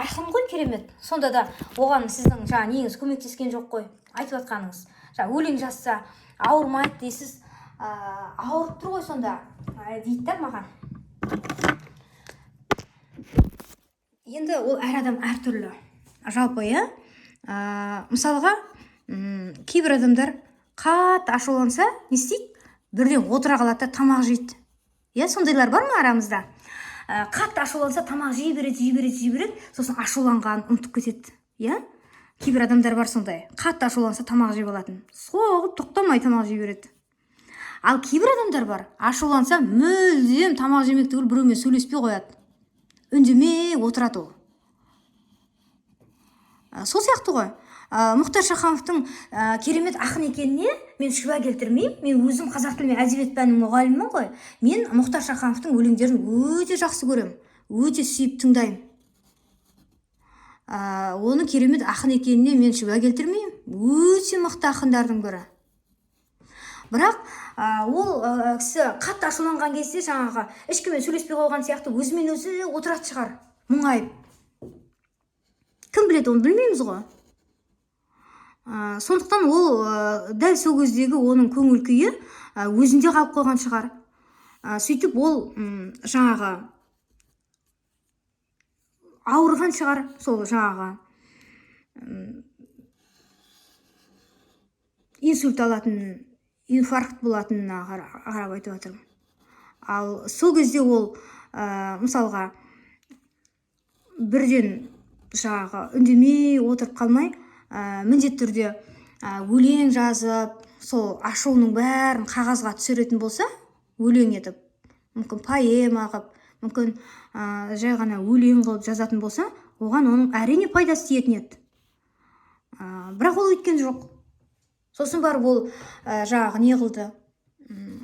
ақын ғой, керемет. Сонда да оған сіздің неңіз көмектескен жоқ қой. Айтып жатқаныңыз. Өлең жазса ауырмайды дейсіз. Ауырып тұр ғой сонда дейді да маған. Енді ол әр адам әртүрлі. Жалпы, мысалға, кейбір адамдар қатты ашуланса, не істейді? Бірден отыра қалады да тамақ жейді. Сондайлар бар ма арамызда? Қатты ашуланса тамақ жей береді, сосын ашуланғанын ұмытып кетеді. Кейбір адамдар бар сондай. Қатты ашуланса тамақ жей алатын. Соғып тоқтамай тамақ жей береді. Ал кейбір адамдар бар, ашуланса мүлдем тамақ жемек түгіл біреумен сөйлеспей қояды. Үндемей отырады ол. Сол сияқты ғой. Мұхтар Шахановтың керемет ақын екеніне мен шүбә келтірмеймін. Мен өзім қазақ тілі мен әдебиет пәнінің мұғалімімін ғой. Мен Мұхтар Шахановтың өлеңдерін өте жақсы көремін. Өте сүйіп тыңдаймын. Оның керемет ақын екеніне мен шүбә келтірмеймін. Өте мықты ақындардың бірі. Бірақ ол кісі қатты ашуланған кезде жаңағы ешкіммен сөйлеспей қойған сияқты өзімен өзі отырады шығар, мұңайып. Кім біледі, оны білмейміз ғой. Сондықтан ол дәл сол кездегі оның көңіл күйі өзінде қалып қойған шығар. Сөйтіп ол жаңағы ауырған шығар, сол жаңағы инсульт алатын, инфаркт болатынына қарап айтып жатырмын. Ал сол кезде ол мысалға бірден жаңағы үндемей отырып қалмай, міндетті түрде өлең жазып, сол ашуының бәрін қағазға түсіретін болса, өлең етіп, мүмкін поэма қылып, мүмкін жай ғана өлең қылып жазатын болса, оған оның әрине пайдасы тиетін еді. Бірақ ол өйткен жоқ. Сосын барып ол жаңағы не қылды,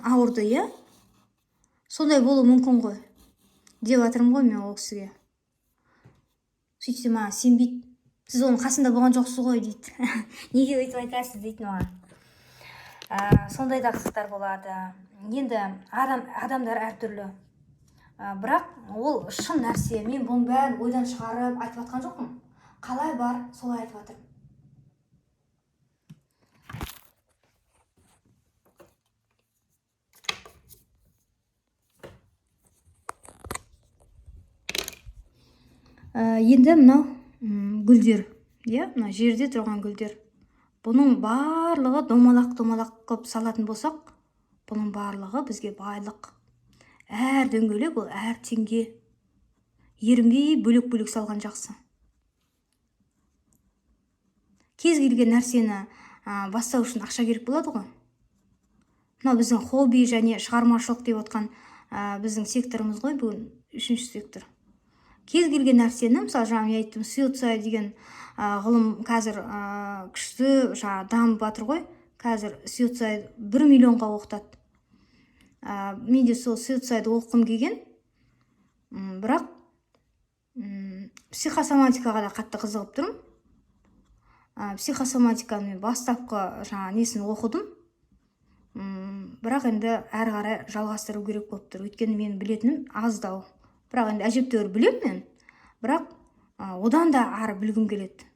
ауырды, иә? Сондай болу мүмкін ғой деп жатырмын ғой мен ол кісіге. Сөйтсе маған сенбейді. Сіз оның қасында болған жоқсыз ғой дейді. Неге өйтіп айтасыз дейді маған. Сондай да қызықтар болады. Енді адамдар әртүрлі. Бірақ ол шын нәрсе. Мен бұның бәрін ойдан шығарып айтып жатқан жоқпын. Қалай бар, солай айтып жатырмын. Енді мынау гүлдер, иә, мына жерде тұрған гүлдер. Бұның барлығы домалақ қылып салатын болсақ, бұның барлығы бізге байлық. Әр дөңгелек ол әр теңге. Ерінбей бөлек салған жақсы. Кез келген нәрсені бастау үшін ақша керек болады ғой. Мынау біздің хобби және шығармашылық деп отқан біздің секторымыз ғой, бүгін 3-ші сектор. Кез келген нәрсені, мысалы жаңа мен айттым, суицид деген ғылым қазір күшті дамып жатыр ғой. Қазір суицид 1 миллионға оқытады. Мен де сол суицид оқығым келген. Бірақ психосоматикаға да қатты қызығып тұрмын. Психосоматиканы бастапқы несін оқыдым. Бірақ енді әрі қарай жалғастыру керек болып тұр. Өйткені мен білетінім аздау. Бірақ енді әжептәуір білем мен. Бірақ одан да ары білгім келеді.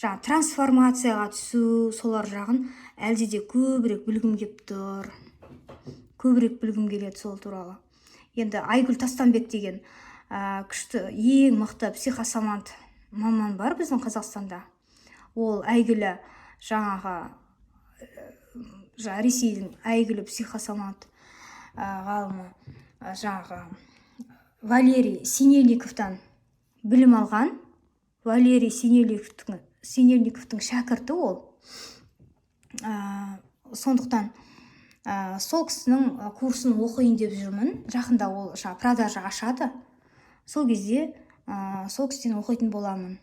Трансформацияға түсу, солар жағын әлде де көбірек білгім келіп тұр. Көбірек білгім келеді сол туралы. Енді Айгүл Тастанбек деген күшті, ең мықты психосомат маман бар біздің Қазақстанда. Ол әйгілі жаңағы Ресейдің әйгілі психосомат ғалымы жаңағы Валерий Синельниковтан білім алған. Валерий Синельниковтың шәкірті ол. Сондықтан сол кісінің курсын оқиын деп жүрмін. Жақында ол продажа ашады. Сол кезде сол кісіден оқитын боламын.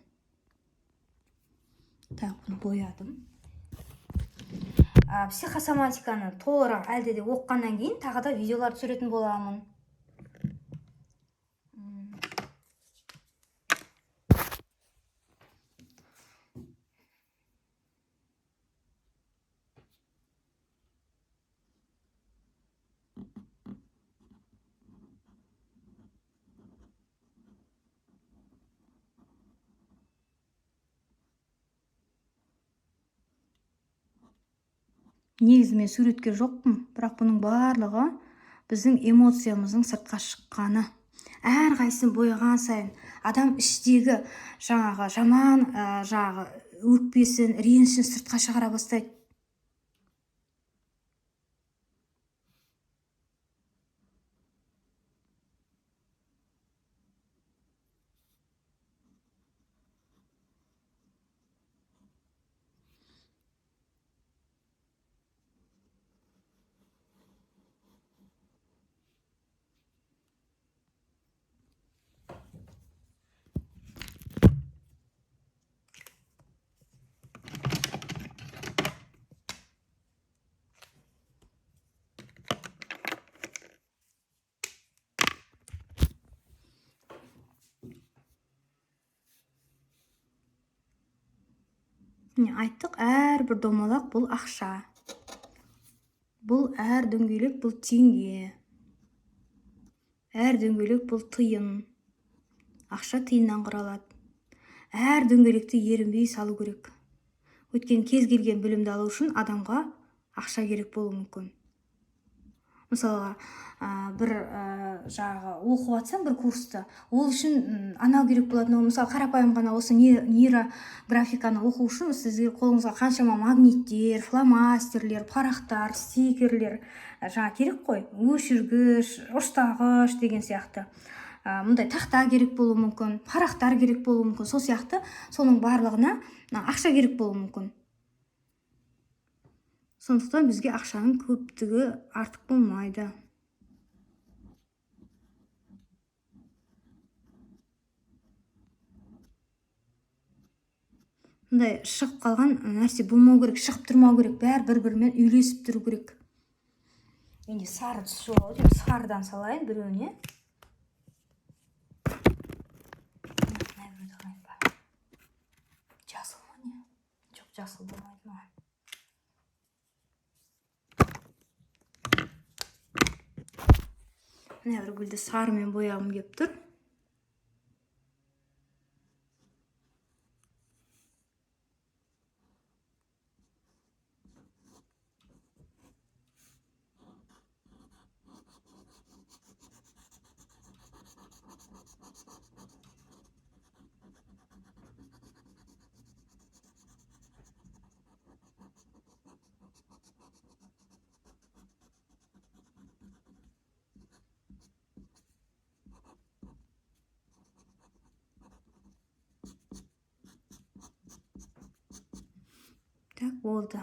Так, бұны боядым. Психосоматиканы толығырақ әлде де оққаннан кейін тағы да видеолар түсіретін боламын. Негізі мен суретке жоқпын, бірақ бұның барлығы біздің эмоциямыздың сыртқа шыққаны. Әр қайсысын бояған сайын адам іштегі жаңағы жаман өкпесін, ренішін сыртқа шығара бастайды. Айттық, әрбір домалақ бұл ақша. Бұл әр дөңгелек бұл теңге. Әр дөңгелек бұл тиын. Ақша тиыннан құралады. Әр дөңгелекті ерінбей салу керек. Өйткені кез келген білімді алу үшін адамға ақша керек болуы мүмкін. Мысалға, бір оқып жатсаң бір курсты, ол үшін анау керек болатын. Мысалы, қарапайым ғана осы нейрографиканы оқу үшін сізге қолыңызға қаншама магниттер, фломастерлер, парақтар, стикерлер керек қой. Өшіргіш, ұштағыш деген сияқты. мындай тақта керек болуы мүмкін, парақтар керек болуы мүмкін, сол сияқты соның барлығына ақша керек болуы мүмкін. Сондықтан бізге ақшаның көптігі артық болмайды. Мындай шығып қалған нәрсе болмау керек, шығып тұрмау керек, бәрі бір-бірімен үйлесіп тұру керек. Енді сары түс жоқ, сарыдан салайын біреуіне. Жасыл ма не? Жоқ, жасыл болмайды ма? Мына бір гүлді сарымен бояғым келіп тұр. Так, болды.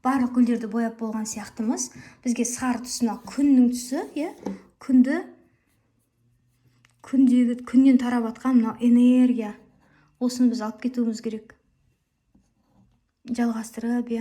Барлық гүлдерді бояп болған сияқтымыз. Бізге сары түсіна күннің түсі, күннен тарап атқан мына энергия. Осыны біз алып кетуіміз керек. Жалғастырып,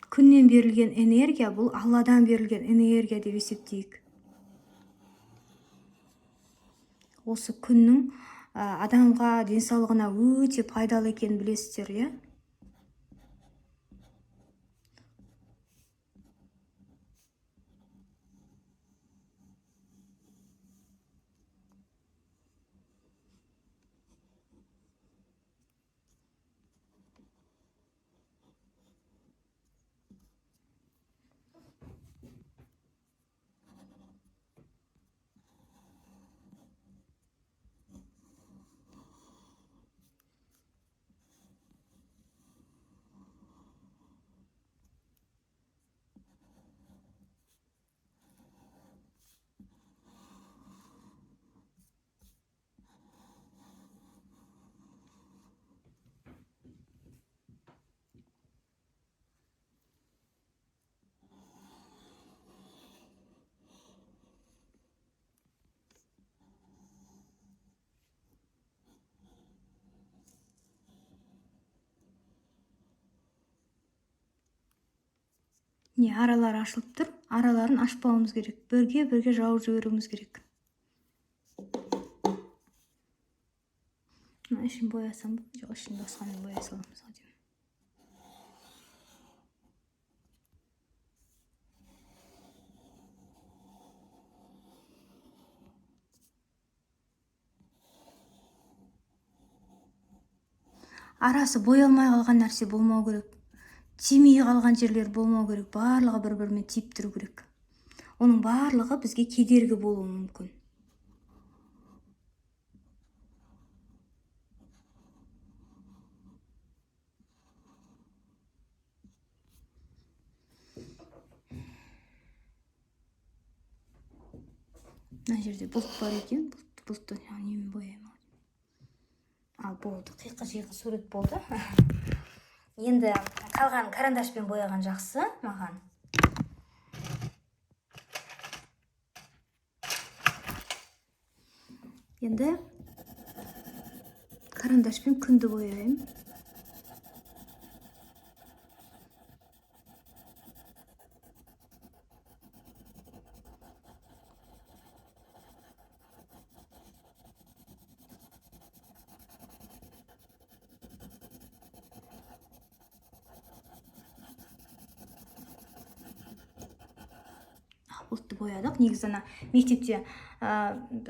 Күннен берілген энергия бұл Алладан берілген энергия деп есептейік. Осы күннің адамға денсаулығына өте пайдалы екенін білесіздер, Не аралары ашылып тұр, араларын ашпауымыз керек. Бірге жауып жіберуіміз керек. Ішін боясам ба? Жоқ, ішін басқамен боя саламыз. Арасы боялмай қалған нәрсе болмау керек. Тимей қалған жерлер болмау керек. Барлығы бір-бірімен тиіп тұру керек. Оның барлығы бізге кедергі болуы мүмкін. Мына жерде бұлт бар екен. Бұлтты немен бояймын. Болды. Қиқы-жиқы сурет болды. Енді қалған карандашпен бояған жақсы маған. Енді карандашпен күнді бояйым. Бұлтты боядық. Негізі мектепте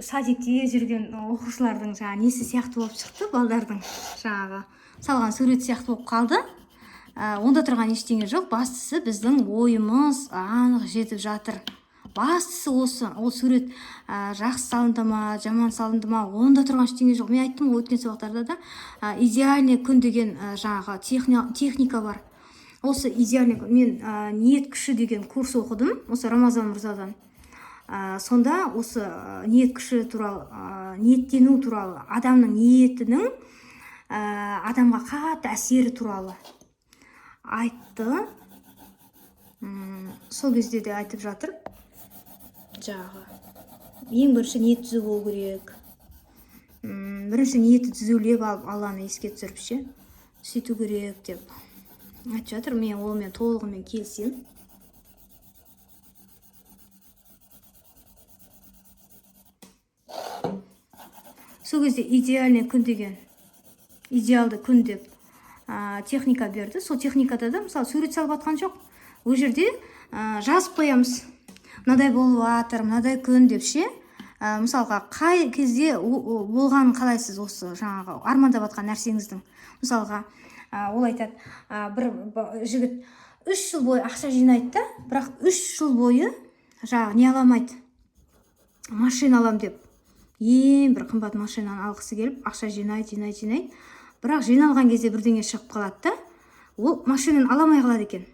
садикте жүрген оқушылардың несі сияқты болып шықты, балдардың салған сурет сияқты болып қалды. онда тұрған ештеңе жоқ. Бастысы біздің ойымыз анық жетіп жатыр. Бастысы осы. Ол сурет жақсы салынды ма, жаман салынды ма, онда тұрған ештеңе жоқ. Мен айттым ғой өткен сабақтарда да, идеальный күн деген жаңағы техника бар. Осы идеальный күн. Мен ниет күші деген курс оқыдым, осы Рамазан Мырзадан. Сонда осы ниет күші туралы, ниеттену туралы, адамның ниетінің адамға қатты әсері туралы айтты. Сол кезде де айтып жатыр. Жағы ең бірінші ниет түзу болу керек. Бірінші ниетті түзулеп алып, Алланы еске түсіріп ше, сөйту керек деп айтып жатыр. Мен олмен толығымен келісемін. Сол кезде идеальный күн деген, идеалды күн деп техника берді. Сол техникада да мысалы сурет салып атқан жоқ. Ол жерде жазып қоямыз. Мынадай болып атыр, мынадай күн деп ше. Мысалға қай кезде болғанын қалайсыз осы жаңағы армандап атқан нәрсеңіздің. Мысалға ол айтады, бір жігіт 3 жыл бойы ақша жинайды да, бірақ 3 жыл бойы жаңағы не аламайды, машина алам деп. Ең бір қымбат машинаны алғысы келіп, ақша жинайды. Бірақ жиналған кезде бірдеңе шығып қалады да, ол машинаны аламай қалады екен.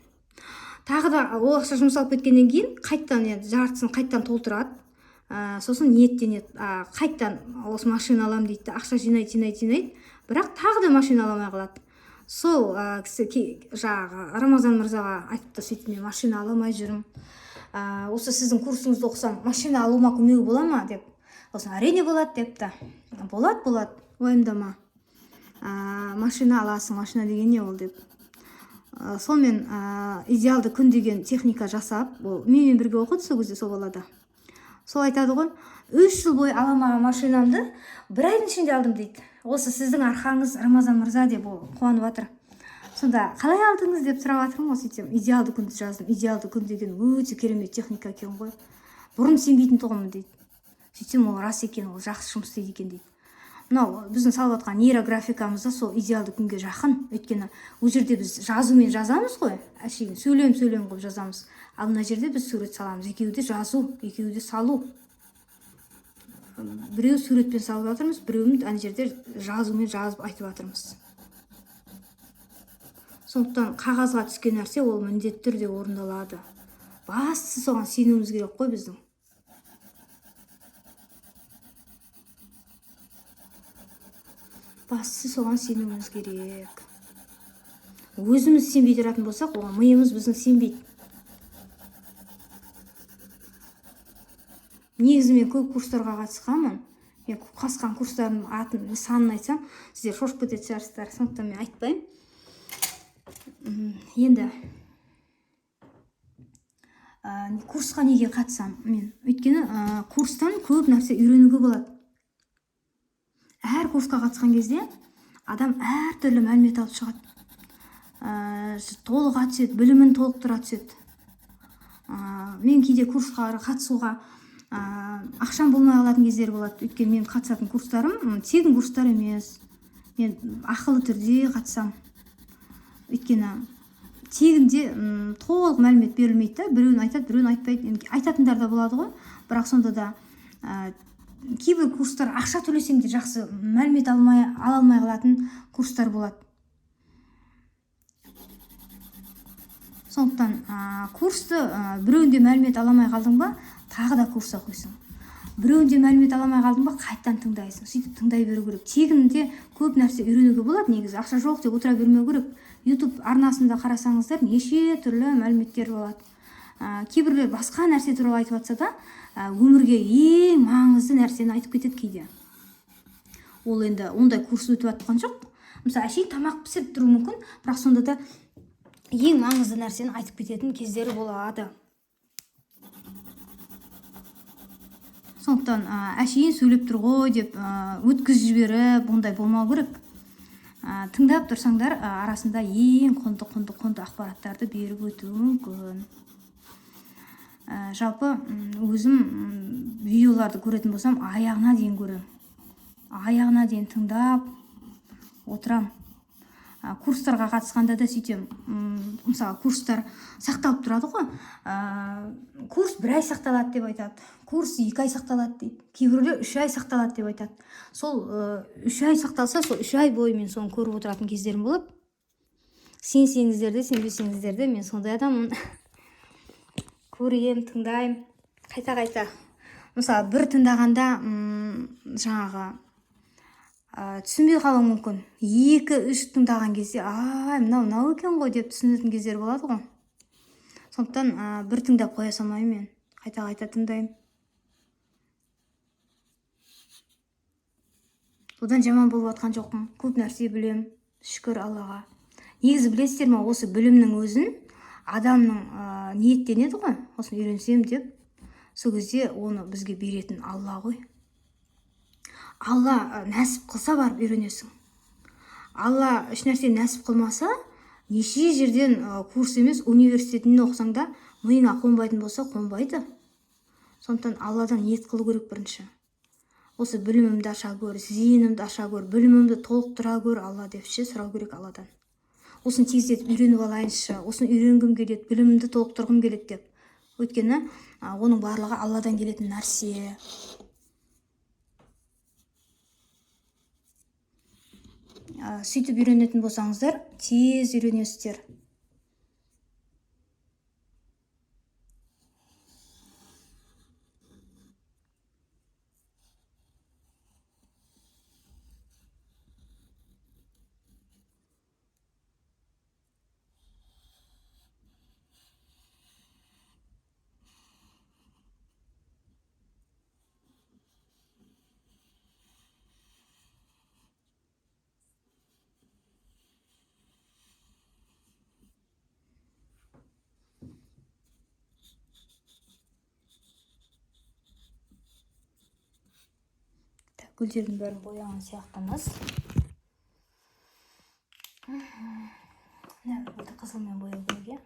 Тағы да ол ақша жұмсалып кеткеннен кейін қайттан жартысын қайттан толтырады. Сосын ниеттенеді, қайттан осы машина алам дейді, ақша жинайды, бірақ тағы да машина аламай қалады. Сол кісі жаңағы Рамазан Мырзаға айтыпты, сөйтіп мен машина аламай жүрмін. Осы сіздің курсыңызды оқысам, машина алуыма көмегі бола ма деп. Осын әрине болады депті. Болады, ойымдама. Машина аласың, машина деген не ол деп. Сонымен идеалды күн деген техника жасап, менімен бірге оқыды сол кезде сол балада. Сол айтады ғой, 3 жыл бойы аламаған машинамды 1 айдың ішінде алдым дейді. Осы сіздің арқаңыз Рамазан Мырза деп ол қуанып жатыр. Сонда қалай алдыңыз деп сұрап жатырмын ғой, сөйтсем идеалды күнді жаздым. Идеалды күн деген өте керемет техника екен ғой. Бұрын сенбейтін тұғымын дейді. Сөйтсем ол рас екен, ол жақсы жұмыс істейді екен дейді. Мынау біздің салып жатқан нейрографикамызда сол идеалды күнге жақын. Өйткені ол жерде біз жазумен жазамыз ғой, әшейін сөйлем қылып жазамыз. Ал мына жерде біз сурет саламыз. Екеуі де жазу, екеуі де салу. Біреу суретпен салып жатырмыз, біреуіміз ана жерде жазумен жазып айтып жатырмыз. Сондықтан қағазға түскен нәрсе ол міндетті түрде орындалады. Бастысы соған сенуіміз керек қой біздің. Бастысы соған сенуіміз керек. Өзіміз сенбей тұратын болсақ, оған миымыз біздің сенбейді. Негізі мен көп курстарға қатысқанмын. Мен қатысқан курстардың атын, санын айтсам, сіздер шошып кететін шығарсыздар. Сондықтан мен айтпаймын. Енді курсқа неге қатысам мен? Өйткені курстан көп нәрсе үйренуге болады. Әр курсқа қатысқан кезде адам әр түрлі мәлімет алып шығады. Толыға түседі, білімін толықтыра түседі. Мен кейде курсқа қатысуға ақшам болмай қалатын кездер болады. Өйткені мен қатысатын курстарым тегін курстар емес. Мен ақылы түрде қатысам. Өйткені тегінде толық мәлімет берілмейді. Біреуін айтады, біреуін айтпайды. Айтатындар да болады ғой. Бірақ сонда да кейбір курстар ақша төлесең де жақсы мәлімет ала алмай қалатын курстар болады. Сондықтан курсты біреуінде мәлімет аламай қалдың ба, тағы да курс оқисың. Біреуінде мәлімет аламай қалдың ба, қайттан тыңдайсың. Сөйтіп тыңдай беру керек. Тегінде көп нәрсе үйренуге болады негізі. Ақша жоқ деп отыра бермеу керек. YouTube арнасында қарасаңыздар, неше түрлі мәліметтер болады. Кейбіреулер басқа нәрсе туралы айтып жатса да, өмірге ең маңызды нәрсені айтып кетеді кейде. Ол енді ондай курс өтіп жатқан жоқ. Мысалы, әшейін тамақ пісіріп тұру мүмкін, бірақ сонда да ең маңызды нәрсені айтып кететін кездері болады. Сондықтан әшейін сөйлеп тұр ғой деп өткізіп жіберіп, ондай болмау керек. Тыңдап тұрсаңдар, арасында ең құнды ақпараттарды беріп өтуі мүмкін. Жалпы өзім видеоларды көретін болсам, аяғына дейін көремін. Аяғына дейін тыңдап отырам. курстарға қатысқанда да сөйтем. Мысалы курстар сақталып тұрады ғой. Курс 1 ай сақталады деп айтады, курс 2 ай сақталады дейді, кейбіреулер 3 ай сақталады деп айтады. Сол 3 ай сақталса, сол 3 ай бойы мен соны көріп отыратын кездерім болады. Сенсеңіздер де сенбесеңіздер де мен сондай адаммын. Көрем, тыңдаймын, қайта мысалы бір тыңдағанда жаңағы түсінбей қалуы мүмкін. 2-3 тыңдаған кезде мынау екен ғой деп түсінетін кездер болады ғой. Сондықтан бір тыңдап қоя салмаймын мен, қайта тыңдаймын. Одан жаман болып жатқан жоқпын, көп нәрсе білем, шүкір Аллаға. Негізі білесіздер ме, осы білімнің өзін адамның ниеттенеді ғой, осыны үйренсем деп. Сол кезде оны бізге беретін Алла ғой. Алла нәсіп қылса барып үйренесің. Алла үш нәрсе нәсіп қылмаса, неше жерден курс емес, университетінде оқысаң да, миыңа қонбайтын болса, қонбайды. Сондықтан Алладан ниет қылу керек бірінші. Осы білімімді аша көр, зейінімді аша көр, білімімді толықтыра көр Алла деп сұрау керек Алладан. Осыны тездетіп үйреніп алайыншы, осыны үйренгім келеді, білімімді толықтырғым келеді деп. Өйткені оның барлығы Алладан келетін нәрсе. Сөйтіп үйренетін болсаңыздар, тез үйренесіздер. Гүлдердің бәрін бояған сияқтымыз. Бұл қызылмен бояу керек.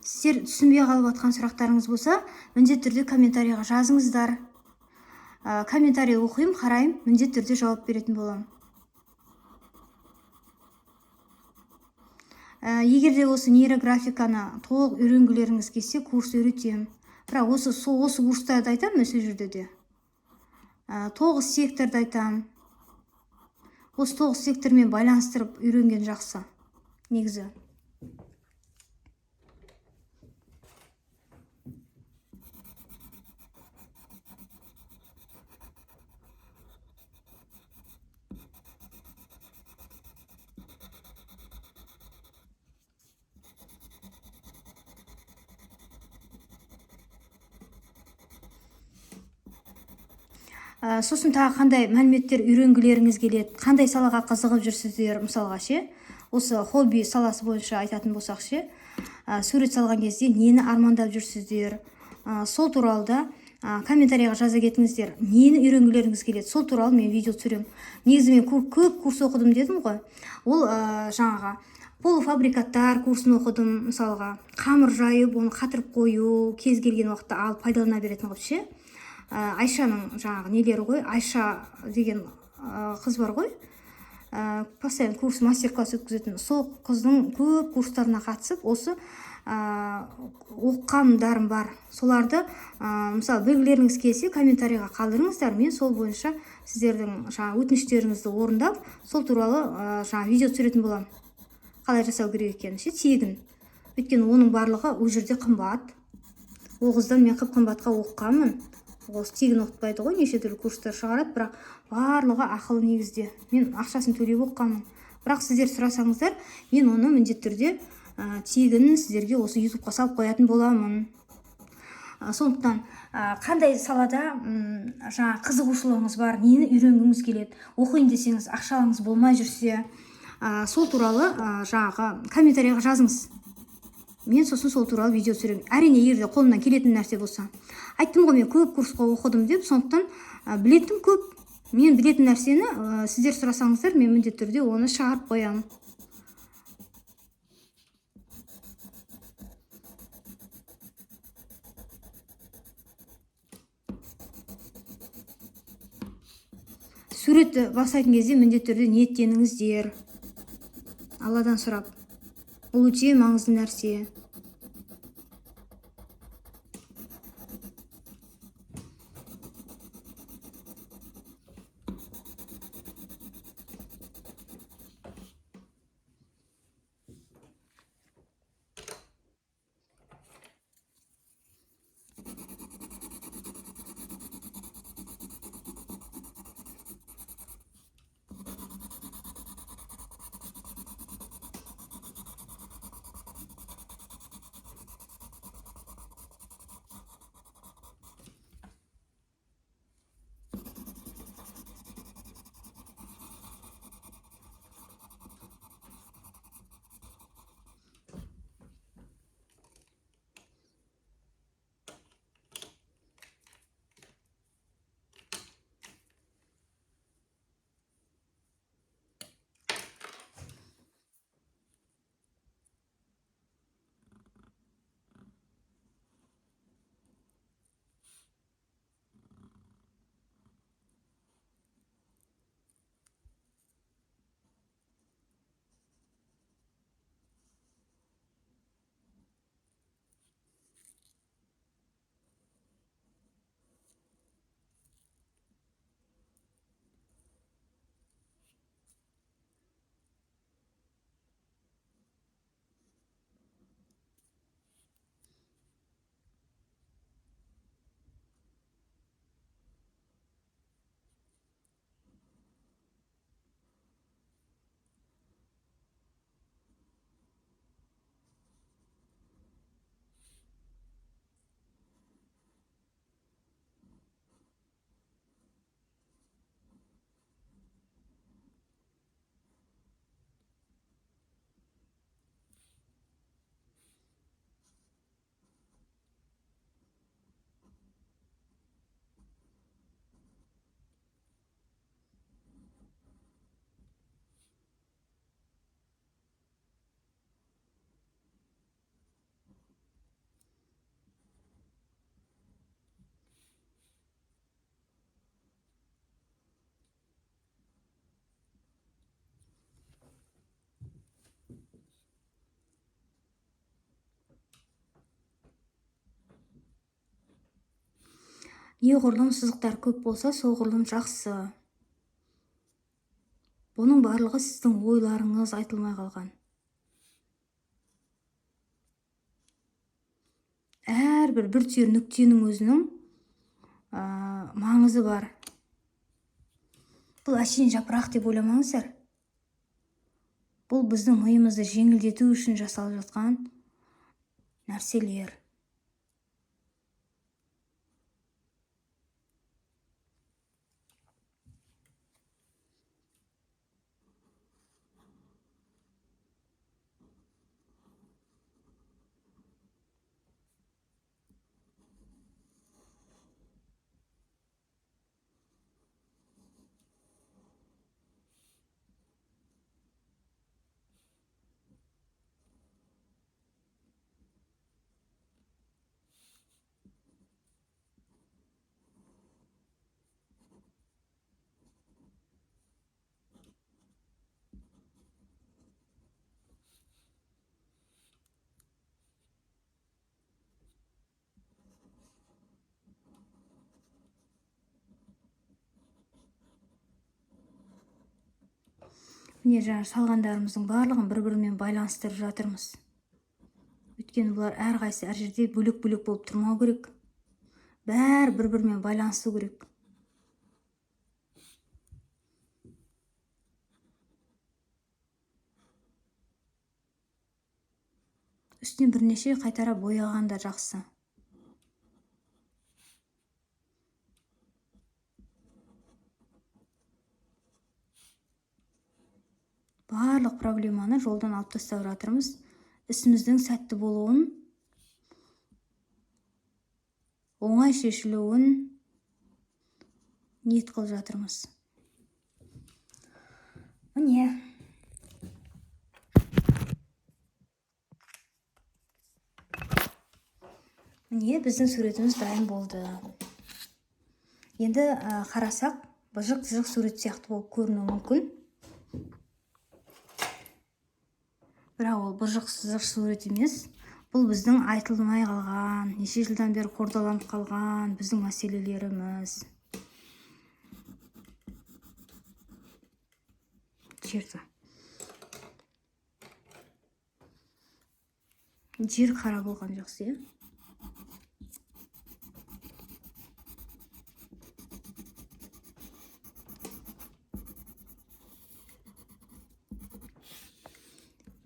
Сіздер түсінбей қалып жатқан сұрақтарыңыз болса, міндетті түрде комментарийға жазыңыздар. Комментарий оқимын, қараймын, міндетті түрде жауап беретін боламын. Егер де осы нейрографиканы толық үйренгілеріңіз келсе, курс үйретемін. Бірақ осы курстарды айтамын осы жерде де. 9 секторды айтамын. Осы 9 сектормен байланыстырып үйренген жақсы. Негізі. Сосын тағы қандай мәліметтер үйренгілеріңіз келеді, қандай салаға қызығып жүрсіздер, мысалға ше, осы хобби саласы бойынша айтатын болсақ ше, сурет салған кезде нені армандап жүрсіздер, сол туралы да комментарийға жаза кетіңіздер, нені үйренгілеріңіз келеді, сол туралы мен видео түсіремін. Негізі мен көп курс оқыдым дедім ғой, ол жаңаға полуфабрикаттар курсын оқыдым, мысалға қамыр жайып, оны қатырып қою, кез келген уақытта алып пайдалана беретін қып ше. Айшаның жаңағы нелері ғой, Айша деген қыз бар ғой, постоянно курс, мастер-класс өткізетін. Сол қыздың көп курстарына қатысып, осы оққандарым бар. Соларды, мысалы, білгілеріңіз келсе, комментарийға қалдырыңыздар, мен сол бойынша сіздердің өтініштеріңізді орындап, сол туралы видео түсіретін боламын. Қалай жасау керек екенін ше, тегін. Өйткені оның барлығы ол жерде қымбат. Ол қыздан мен қымбатқа оққанмын. Осы тегін оқытпайды ғой, неше түрлі курстар шығарады, бірақ барлығы ақылы негізде. Мен ақшасын төлеп оққанмын. Бірақ сіздер сұрасаңыздар, мен оны міндетті түрде тегін сіздерге осы ютубқа салып қоятын боламын. Сондықтан қандай салада қызығушылығыңыз бар, нені үйренгіңіз келеді, оқиын десеңіз, ақшаларыңыз болмай жүрсе, сол туралы комментарийға жазыңыз. Мен сосын сол туралы видео түсіремін. Әрине, егерде қолымнан келетін нәрсе болса. Айттым ғой, мен көп курсқа оқыдым деп, сондықтан білетім көп. Мен білетін нәрсені сіздер сұрасаңыздар, мен міндетті түрде оны шығарып қоямын. суретті бастайтын кезде міндетті түрде ниеттеніңіздер, Алладан сұрап. Бұл өте маңызды нәрсе. Неғұрлым сызықтар көп болса, соғұрлым жақсы. Бұның барлығы сіздің ойларыңыз айтылмай қалған. Әрбір бір түйір нүктенің өзінің маңызы бар. Бұл әшейін жапырақ деп ойламаңыздар. Бұл біздің миымызды жеңілдету үшін жасалып жатқан нәрселер. Міне жаңа салғандарымыздың барлығын бір-бірімен байланыстырып жатырмыз. Өйткені бұлар әрқайсысы әр жерде бөлек-бөлек болып тұрмау керек. Бәрі бір-бірімен байланысу керек. Үстіне бірнеше қайтара бояған да жақсы. Барлық проблеманы жолдан алып тастап жатырмыз. Ісіміздің сәтті болуын, оңай шешілуін ниет қылып жатырмыз. Міне. Міне біздің суретіміз дайын болды. Енді қарасақ, быжық сурет сияқты болып көрінуі мүмкін. Бірақ ол быжық сурет емес. Бұл біздің айтылмай қалған, неше жылдан бері қордаланып қалған біздің мәселелеріміз. Жерді. Жер қара болған жақсы, е?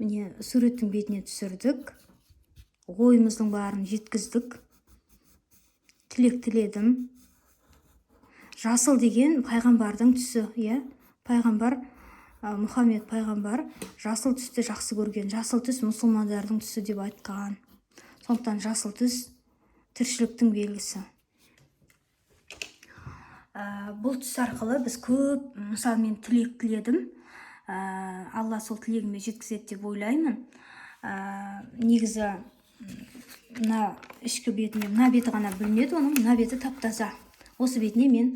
Міне суреттің бетіне түсірдік. Ойымыздың барын жеткіздік. Тілек тіледім. Жасыл деген пайғамбардың түсі, е? Пайғамбар Мұхаммед пайғамбар жасыл түсті жақсы көрген. Жасыл түс мұсылмандардың түсі деп айтқан. Сондықтан жасыл түс тіршіліктің белгісі. Бұл түс арқылы біз көп, мысалы мен тілек тіледім. Алла сол тілегіме жеткізеді деп ойлаймын. Негізі мына ішкі бетіне, мына беті ғана білінеді, оның мына беті таптаза. Осы бетіне мен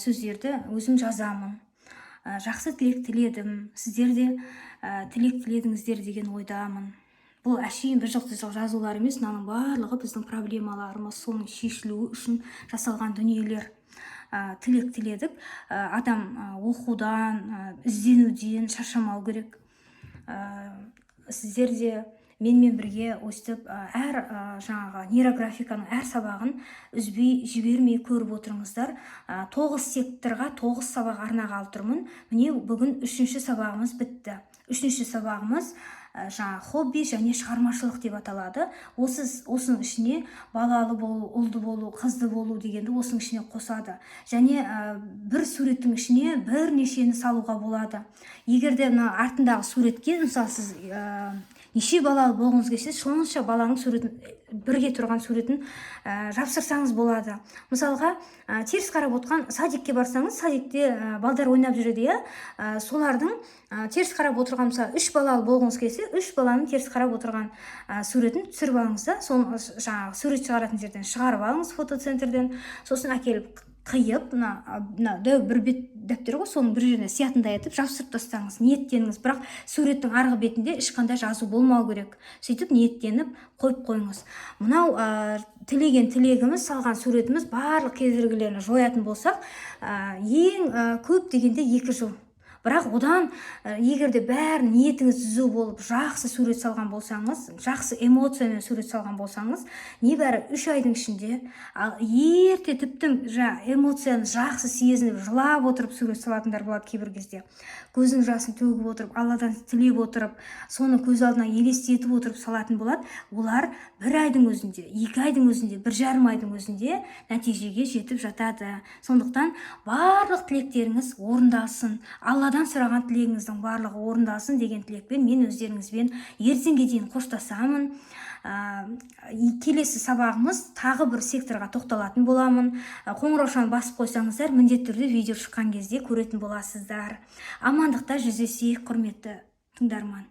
сөздерді өзім жазамын. Жақсы тілек тіледім, сіздер де тілек тіледіңіздер деген ойдамын. Бұл әшейін быжық-тыжық жазулар емес, мынаның барлығы біздің проблемаларымыз, соның шешілуі үшін жасалған дүниелер. Тілек тіледік, адам оқудан, ізденуден шаршамау керек. Сіздер де менімен бірге өстіп әр жаңағы нейрографиканың әр сабағын үзбей жібермей көріп отырыңыздар. 9 секторға 9 сабақ арнағалы тұрмын. Міне бүгін 3-ші сабағымыз бітті. 3-ші сабағымыз жаңа хобби және шығармашылық деп аталады. Осының ішіне балалы болу, ұлды болу, қызды болу дегенді осының ішіне қосады. Және бір суреттің ішіне бірнешені салуға болады. Егерде артындағы суретке, мысалы сіз неше балалы болғыңыз келсе, сонша баланың суретін, бірге тұрған суретін жапсырсаңыз болады. Мысалға, теріс қарап отқан садикке барсаңыз, садикте балдар ойнап жүреді, иә? Солардың теріс қарап отырған, мысалы, 3 балалы болғыңыз келсе, 3 баланың теріс қарап отырған суретін түсіріп алыңыз да, соны жаңағы сурет шығаратын жерден шығарып алыңыз, фотоцентрден, сосын әкеліп қиып, дәу бір бет дәптер ғой, соның бір жеріне сиятындай етіп жабыстырып тастаңыз, ниеттеніңіз. Бірақ суреттің арғы бетінде ешқандай жазу болмау керек. Сөйтіп ниеттеніп қойып қойыңыз. Мынау тілеген тілегіміз, салған суретіміз барлық кедергілерін жоятын болсақ, ең көп дегенде 2 жыл. Бірақ одан егерде бәрін ниетіңіз түзу болып, жақсы сурет салған болсаңыз, жақсы эмоциямен сурет салған болсаңыз, небәрі 3 айдың ішінде, ерте тіптен эмоцияны жақсы сезініп, жылап отырып сурет салатындар болады кейбір кезде. Көздің жасын төгіп отырып, Алладан тілеп отырып, соны көз алдына елестетіп отырып салатын болады. Олар 1 айдың өзінде, 2 айдың өзінде, 1,5 айдың өзінде нәтижеге жетіп жатады. Сондықтан барлық тілектеріңіз орындалсын. Алладан сұраған тілегіңіздің барлығы орындалсын деген тілекпен мен өздеріңізбен ертеңге дейін қоштасамын. Келесі сабағымыз тағы бір секторға тоқталатын боламын. Қоңыраушаны басып қойсаңыздар, міндетті түрде видео шыққан кезде көретін боласыздар. Амандықта жүздесейік, құрметті тыңдарман.